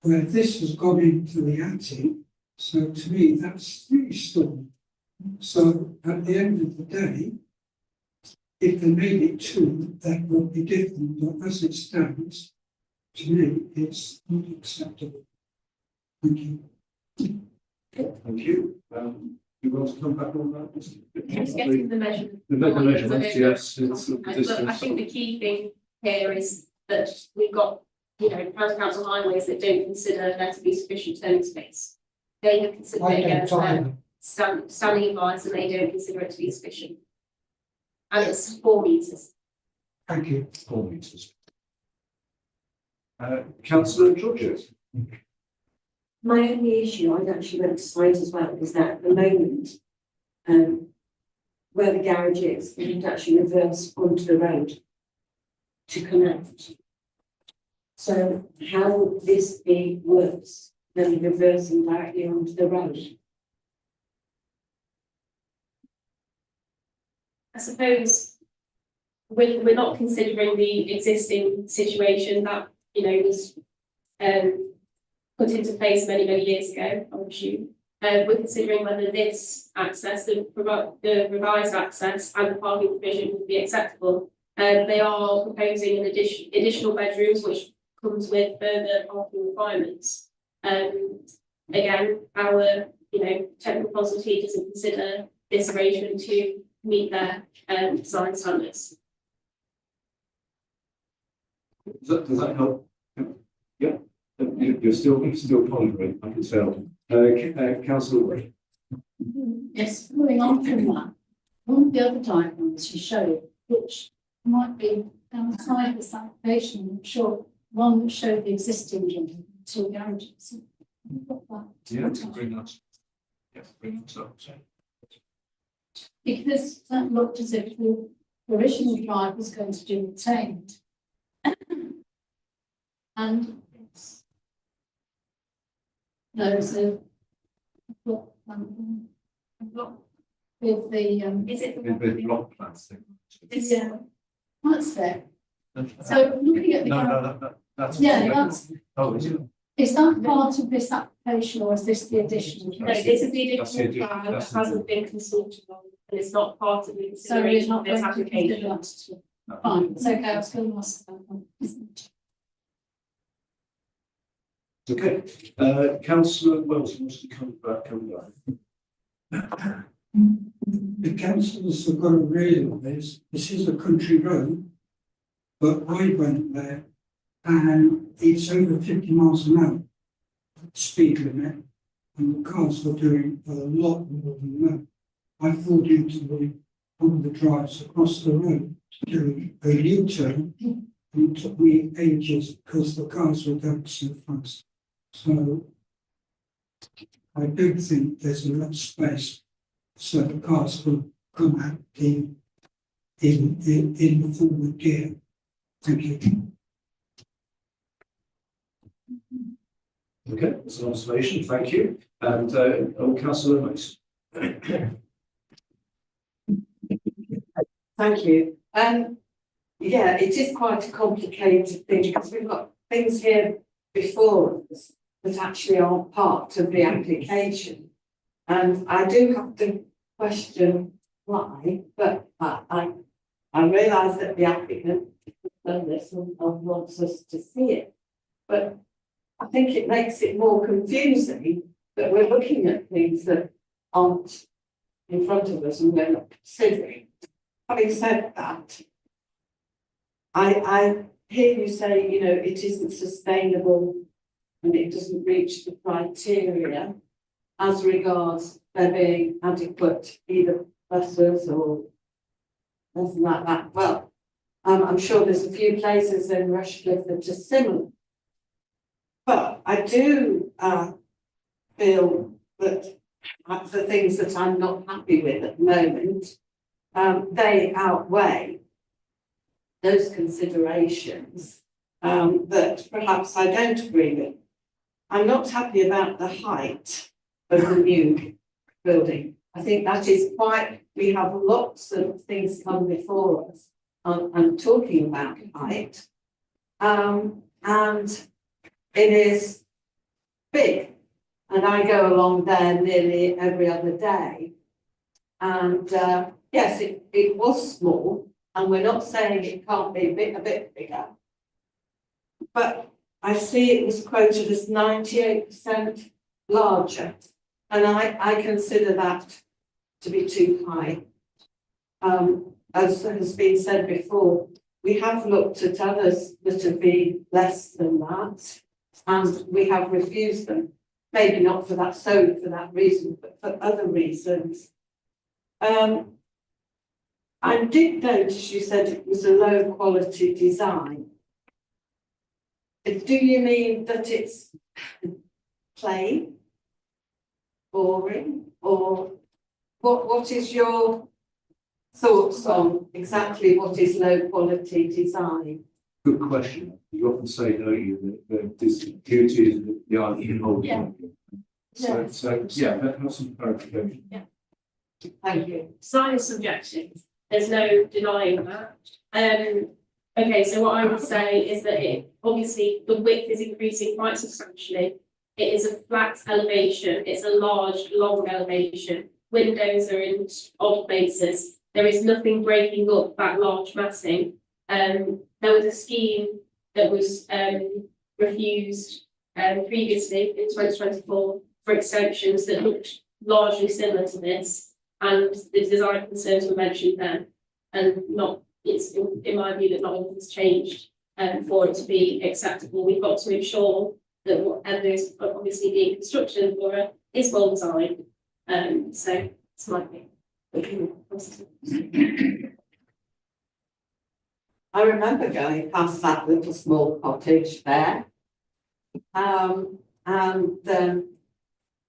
where this has gone into the attic. So to me, that's 3-story. So at the end of the day, if they made it 2, that would be different. But as it stands, to me, it's not acceptable. Thank you. Thank you. You want to come back on that? Just getting the measurement. The measurements, yes. But I think the key thing here is that we've got, County Council highways that don't consider there to be sufficient turning space. They have considered it against their standing advice, and they don't consider it to be sufficient. And it's 4 metres. Thank you. 4 metres. Councillor Georges. My only issue, I actually went to site as well, is that at the moment, where the garage is, it would actually reverse onto the road to connect. So how would this be worse than reversing directly onto the road? I suppose we're not considering the existing situation that, was put into place many years ago, I would assume. We're considering whether this access, the revised access and the parking provision would be acceptable. They are proposing an additional bedrooms, which comes with further parking requirements. Again, our technical consultant doesn't consider this arrangement to meet their design standards. Does that help? Yeah, you're still pondering, I can tell. Councillor. Yes, moving on from that, one of the other diagrams you showed, which might be outside this application, I'm sure, one that showed the existing building, 2 garages. Yeah, bring that. Yeah, bring that up. Because that looked as if the original drive was going to be retained. And it's, there's a block with the Is it With block plans. yeah, that's there. So looking at the That's. yeah, that's, Oh, is it? is that part of this application or is this the additional? No, this is the That's the additional plan that that's the- hasn't been consulted on, and it's not part of the So we're consideration not of this going to consider application. that. Fine, it's okay, I was going to ask about that. Okay, councillor Wells wants to come back. The councillors have got to realise this is a country road, but I went there and it's over 50 miles an hour speed limit, and the cars were doing a lot more than that. I pulled into one of the drives across the road to do a U-turn, and it took me ages because the cars were going so fast. So I do think there's enough space so the cars will come out in the forward gear. Thank you. Okay, that's an observation, thank you. And councillor Mason. Thank you. Yeah, it is quite a complicated thing because we've got things here before us that actually aren't part of the application. And I do have to question why, but I realise that the applicant has done this and wants us to see it. But I think it makes it more confusing that we're looking at things that aren't in front of us and we're not considering. Having said that, I hear you say, you know, it isn't sustainable and it doesn't reach the criteria as regards there being adequate either buses or anything like that. Well, I'm sure there's a few places in Rushcliffe that are similar. But I do feel that the things that I'm not happy with at the moment, they outweigh those considerations that perhaps I don't agree with. I'm not happy about the height of the new building. I think that is we have lots of things come before us and talking about height. And it is big. And I go along there nearly every other day. And yes, it was small, and we're not saying it can't be a bit bigger. But I see it was quoted as 98% larger. And I consider that to be too high. As has been said before, we have looked at others that have been less than that, and we have refused them. Maybe not for that solely for that reason, but for other reasons. I did notice you said it was a low quality design. Do you mean that it's plain, boring, or what is your thoughts on exactly what is low quality design? Good question. You often say, don't you, that this beauty is the art you hold. Yeah. So yeah, that has some clarification. Yeah. Thank you. Design is subjective. There's no denying that. Okay, so what I would say is that obviously the width is increasing quite substantially. It is a flat elevation. It's a large, long elevation. Windows are in odd places. There is nothing breaking up that large massing. There was a scheme that was refused previously in 2024 for extensions that looked largely similar to this. and the design concerns were mentioned then, and not, it's in my view that nothing's changed for it to be acceptable. We've got to ensure that whatever is obviously being constructed for it is well designed. So it's my thing. I remember going past that little small cottage there.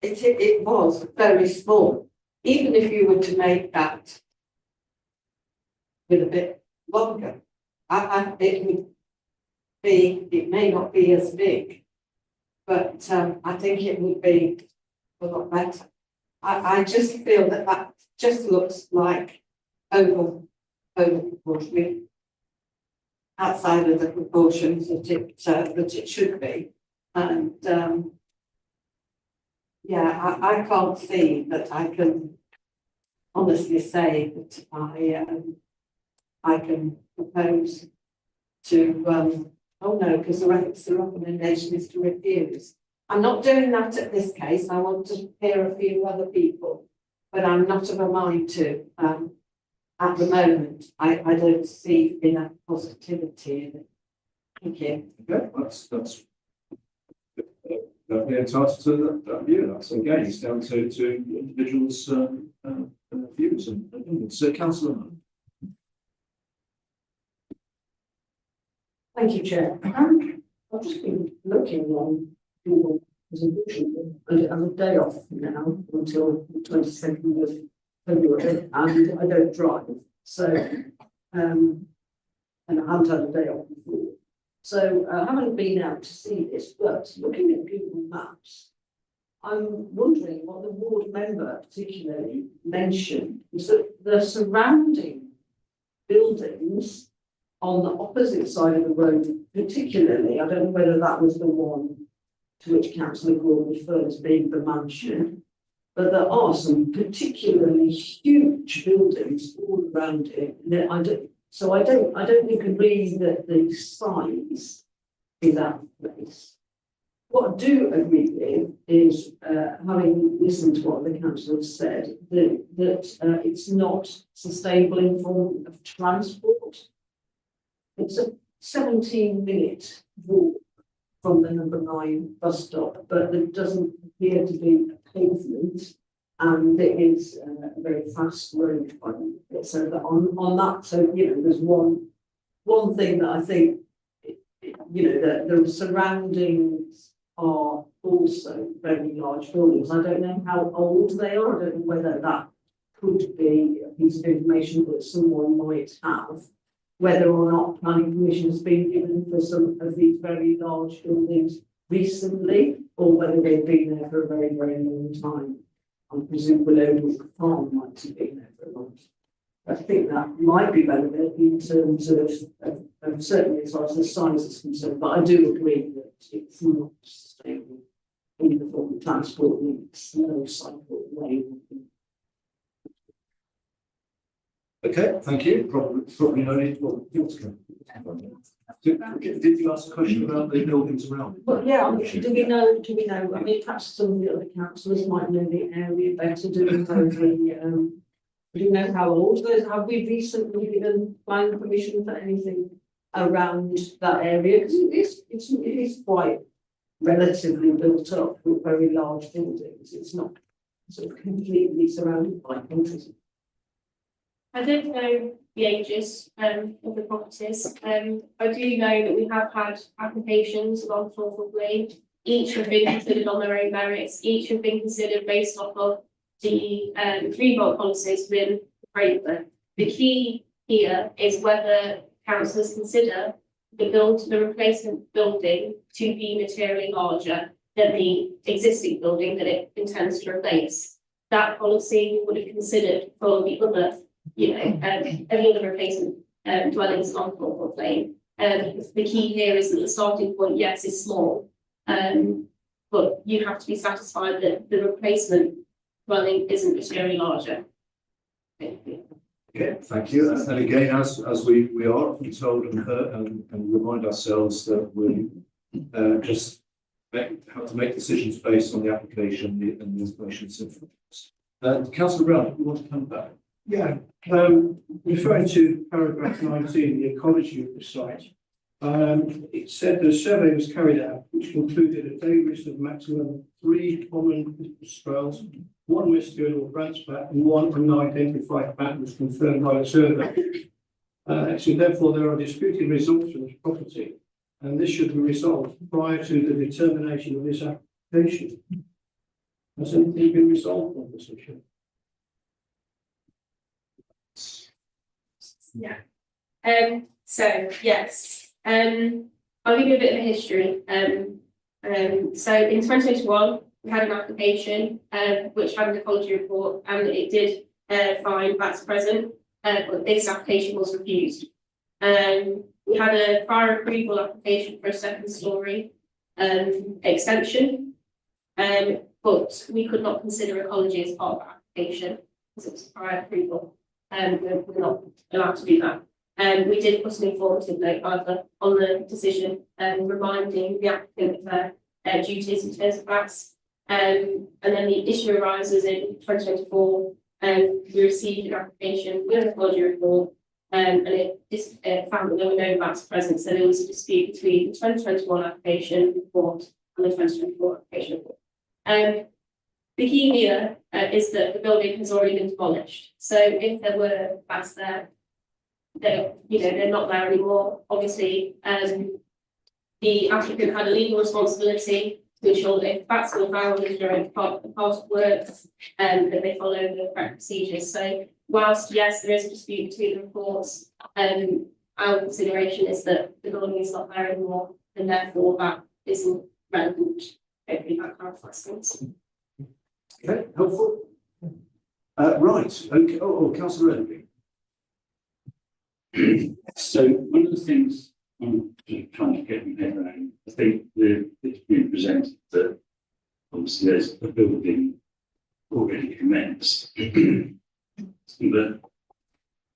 It was very small. Even if you were to make that with a bit longer, it would be, it may not be as big, but I think it would be a lot better. I just feel that that just looks like over proportionally, outside of the proportions that it should be, and yeah, I can't see that I can honestly say that I can propose to oh no, because the recommendation is to refuse. I'm not doing that at this case. I want to hear a few other people, but I'm not of a mind to. At the moment, I don't see enough positivity in it. Thank you. Okay, that's we're entitled to that view. That's again, it's down to individuals' views and opinions. So, Councillor. Thank you, Chair. I've just been looking on Google and it has a day off now until the 22nd of February, and I don't drive, so and I haven't had a day off before. So I haven't been out to see this, but looking at Google Maps, I'm wondering what the ward member particularly mentioned was that the surrounding buildings on the opposite side of the road, particularly, I don't know whether that was the one to which Councillor Gore referred as being the mansion, but there are some particularly huge buildings all around it. So I don't think agree that the size is out of place. What I do agree with is, having listened to what the council has said, that it's not sustainable in form of transport. It's a 17-minute walk from the number 9 bus stop, but there doesn't appear to be a pavement, and it is a very fast road. So that on that, so there's one thing that I think, that the surroundings are also very large buildings. I don't know how old they are. I don't know whether that could be a piece of information that someone might have, whether or not planning permission has been given for some of these very large buildings recently, or whether they've been there for a very, very long time. I presume Willowbrook Farm might have been there for a long time. I think that might be relevant in terms of certainly as far as the size is concerned, but I do agree that it's not sustainable in the form of transport links, no cycle lane. Okay, thank you. Probably no need. Well, did you ask a question about the buildings around it? Well, yeah. Do we know? I mean, perhaps some of the other councillors might know the area better. Do you know how old those? Have we recently given planning permission for anything around that area? Because it is quite relatively built up with very large buildings. It's not sort of completely surrounded by countries. I don't know the ages of the properties. I do know that we have had applications along Thornthorpe Lane. Each have been considered on their own merits. Each have been considered based off of the 3-volt policies within the framework. The key here is whether councillors consider the replacement building to be materially larger than the existing building that it intends to replace. That policy would have considered for the other, any other replacement dwellings on Thornthorpe Lane. The key here is that the starting point, yes, is small, but you have to be satisfied that the replacement dwelling isn't materially larger. Okay, thank you. And again, as we are often told and remind ourselves that we just have to make decisions based on the application and the information that's in front of us. Councillor Brown, you want to come back? Yeah, referring to paragraph 19, the ecology of the site. It said the survey was carried out, which concluded a day risk of maximum 3 common spells, 1 western or branch bat, and 1 unidentified bat was confirmed by the survey. So therefore, there are disputed results from this property, and this should be resolved prior to the determination of this application. Has anything been resolved on this issue? Yeah. So yes, I'll give you a bit of a history. So in 2021, we had an application which had an ecology report, and it did find bats present, but this application was refused. We had a prior approval application for a second story extension, but we could not consider ecology as part of the application because it was a prior approval. We're not allowed to do that. We did put an informative note either on the decision, reminding the applicant of their duties in terms of bats. And then the issue arises in 2024. We received an application with an ecology report, and it found that there were no bats present. So there was a dispute between the 2021 application report and the 2024 application report. The key here is that the building has already been demolished. So if there were bats there, they're not there anymore. Obviously, the applicant had a legal responsibility to ensure that if bats were found during part of works, that they follow the correct procedures. So whilst yes, there is a dispute between the reports, our consideration is that the building is not there anymore, and therefore that isn't relevant. Hopefully that clarifies things. Okay, helpful. Right, okay, Councillor Enderby. So one of the things I'm trying to get my head around, I think it's been presented that obviously there's a building already commenced. But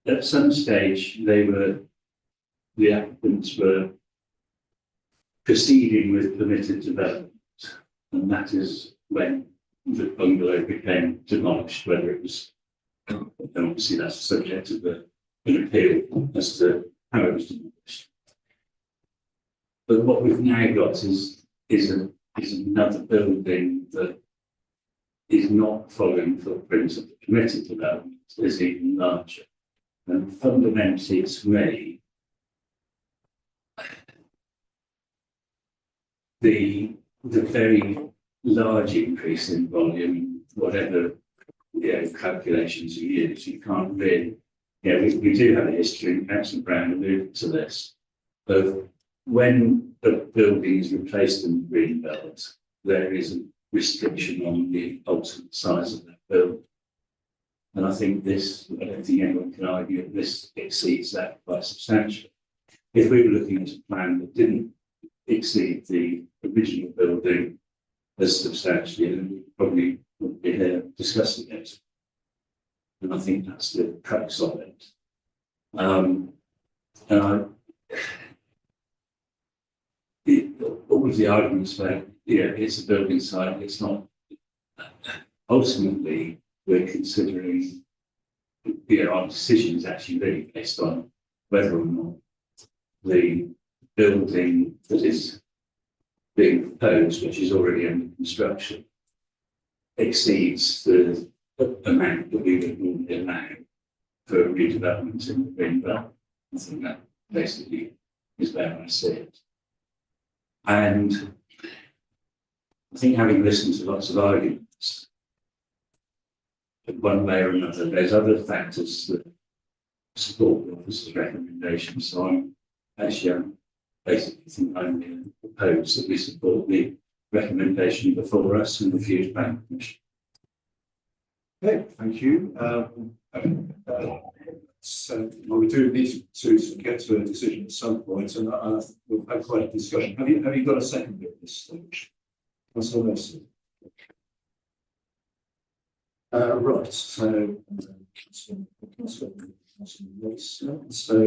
at some stage the applicants were proceeding with permitted development, and that is when the bungalow became demolished, whether it was, and obviously that's the subject of an appeal as to how it was demolished. But what we've now got is another building that is not following footprints of the permitted development, is even larger. And fundamentally, to me, the very large increase in volume, whatever calculations you use, you can't really. Yeah, we do have a history, and Councillor Brown alluded to this, of when a building is replaced and rebuilt, there is a restriction on the ultimate size of that building. And I think I don't think anyone can argue that this exceeds that quite substantially. If we were looking at a plan that didn't exceed the original building as substantially, then we probably wouldn't be here discussing it. And I think that's the crux of it. All of the arguments about, it's a building site, it's not. Ultimately, we're considering, our decision is actually really based on whether or not the building that is being proposed, which is already under construction, exceeds the amount that we would normally allow for redevelopment in the green belt. I think that basically is where I see it. And I think, having listened to lots of arguments, one way or another, there's other factors that support the officer's recommendation. So I'm basically think I'm going to propose that we support the recommendation before us and the Future Planning Commission. Okay, thank you. So we do need to get to a decision at some point, and we've had quite a discussion. Have you got a second bit at this stage? Councillor Mason. Right. So,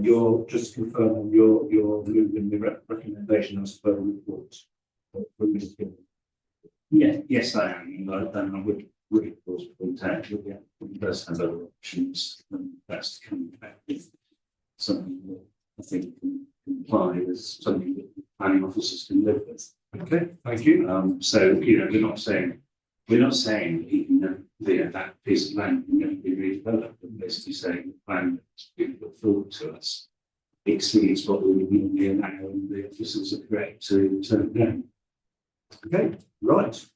you're just confirming you're moving the recommendation as per the report. Yes, I am. And I would would of course point out that the applicant does have other options, and that's to come back with something that I think can comply with something that the planning officers can live with. Okay, thank you. So, you know, we're not saying even that piece of land can never be redeveloped, but basically saying the plan that's been put forward to us exceeds what we would normally allow, and the officers are correct to turn it down. Okay, right.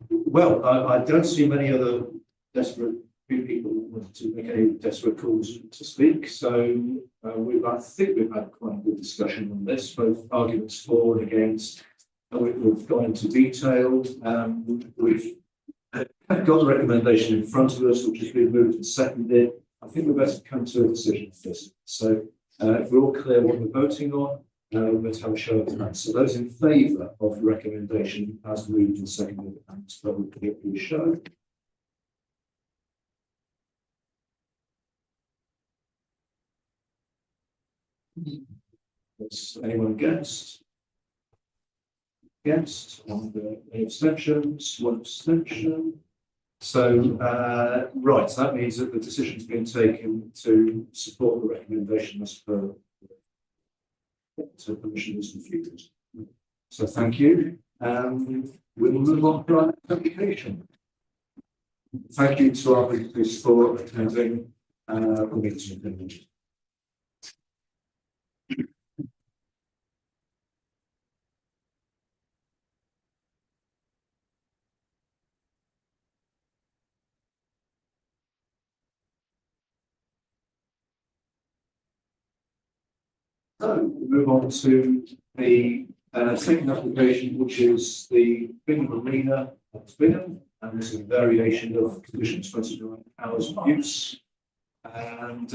Well, I don't see many other desperate people wanting to make any desperate calls to speak. So I think we've had quite a good discussion on this, both arguments for and against. We've gone into detail. We've got the recommendation in front of us, which has been moved and seconded. I think we're best to come to a decision for this. So if we're all clear what we're voting on, let's have a show of hands. So those in favour of the recommendation as moved and seconded, hands probably please show. Is anyone against? Against? And any abstentions? One abstention. So, right, so that means that the decision's been taken to support the recommendation as per so permission is refused. So thank you. We will move on to our next application. Thank you to our visitors for attending the meeting. So we move on to the second application, which is the Bingham Arena at Bingham, and this is a variation of condition 29 hours of use. And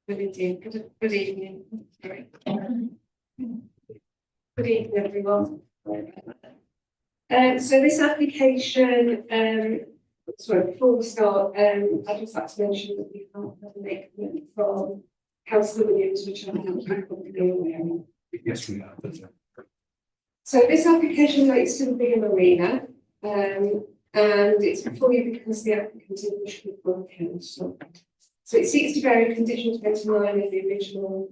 Good evening. Good evening. Sorry. Good evening, everyone. So this application, sorry, before we start, I'd just like to mention that we can't have an commitment from Councillor Williams, which I'm not probably aware of. yes, we have. So this application relates to the Bingham Arena, and it's before you because the applicant is Rushcliffe Borough Council. So it seeks to vary condition 29 of the original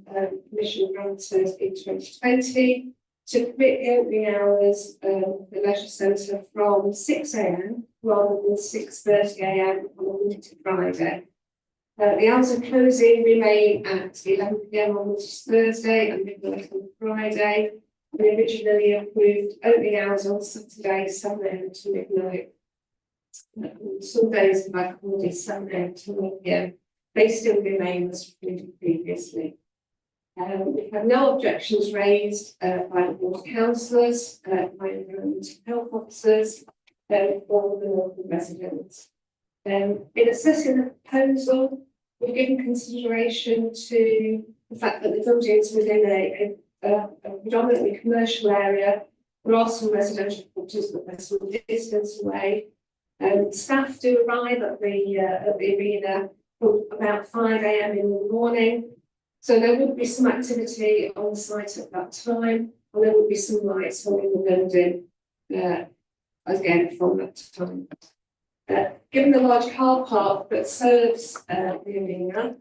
permission granted in 2020 to permit the opening hours of the leisure centre from 6 AM rather than 6:30 AM on a Monday to Friday. The hours of closing remain at 11 PM on Thursday and midnight on Friday. The originally approved opening hours on Saturday, 7 AM to midnight. Some days of bank holiday, 7 AM to 1 PM. They still remain as approved previously. We've had no objections raised by the board of councillors, by environmental health officers, or the local residents. In assessing the proposal, we've given consideration to the fact that the building is within a predominantly commercial area. There are some residential properties that are some distance away. Staff do arrive at the arena from about 5 AM in the morning. So there would be some activity on site at that time, and there would be some lights on in the building again from that time. Given the large car park that serves the arena,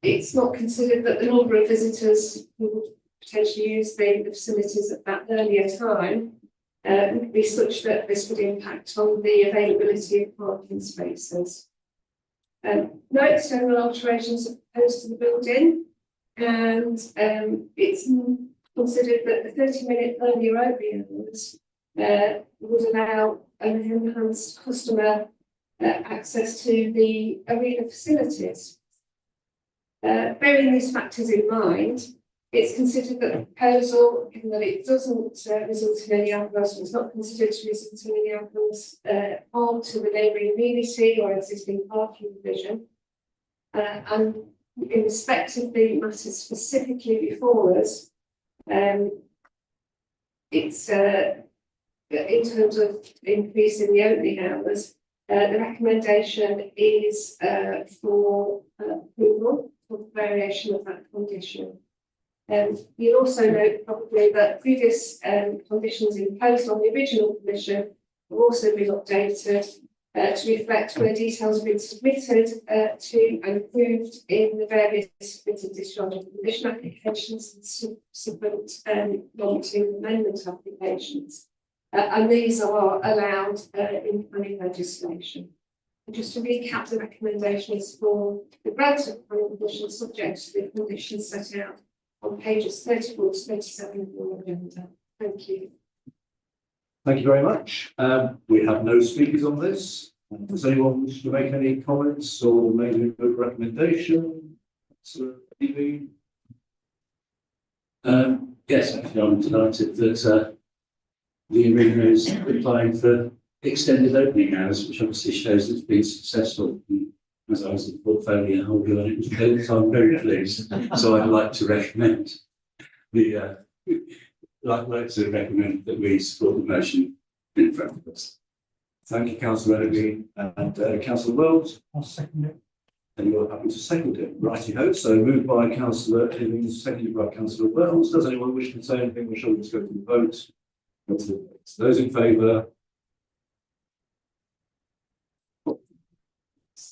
it's not considered that the number of visitors who would potentially use the facilities at that earlier time would be such that this would impact on the availability of parking spaces. No external alterations are proposed to the building, and it's considered that the 30-minute earlier opening hours would allow an enhanced customer access to the arena facilities. Bearing these factors in mind, it's considered that the proposal, given that it doesn't result in any adverse, it's not considered to result in any adverse harm to the neighbouring community or existing parking provision. And in respect of the matters specifically before us, it's in terms of increasing the opening hours, the recommendation is for approval for the variation of that condition. You'll also note probably that previous conditions imposed on the original permission have also been updated to reflect where details have been submitted to and approved in the various submitted discharge and permission applications and subsequent non-to amendment applications. And these are allowed in planning legislation. And just to recap, the recommendations for the grant of planning permission subject to the conditions set out on pages 34 to 37 of your agenda. Thank you. Thank you very much. We have no speakers on this. Does anyone wish to make any comments or maybe a recommendation? So, Evie? Yes, actually, I'm delighted that the arena is applying for extended opening hours, which obviously shows it's been successful. As I was a portfolio holder and it was built, so I'm very pleased. So I'd like to recommend that we support the motion in front of us. Thank you, Councillor Eddie and Councillor Wells. I'll second it. And you're happy to second it. Righty-ho. So moved by Councillor Evans, seconded by Councillor Wells. Does anyone wish to say anything? We shall just go to the vote. Go to the vote. Those in favour?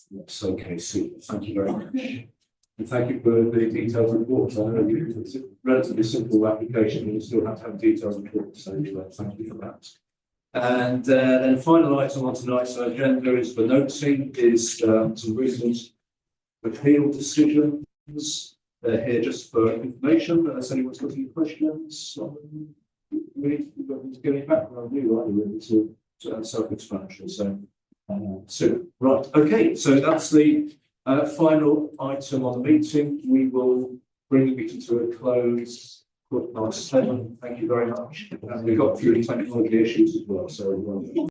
That's okay, super. Thank you very much. And thank you for the detailed report. I know it's a relatively simple application, and you still have to have detailed reports. So thank you for that. And then the final item on tonight's agenda is for noticing some recent appeal decisions. They're here just for information, unless anyone's got any questions. We need to get it back around you, aren't we? To self-explanatory. So, right, okay, so that's the final item on the meeting. We will bring the meeting to a close. 7:15. Thank you very much. And we've got a few technology issues as well, so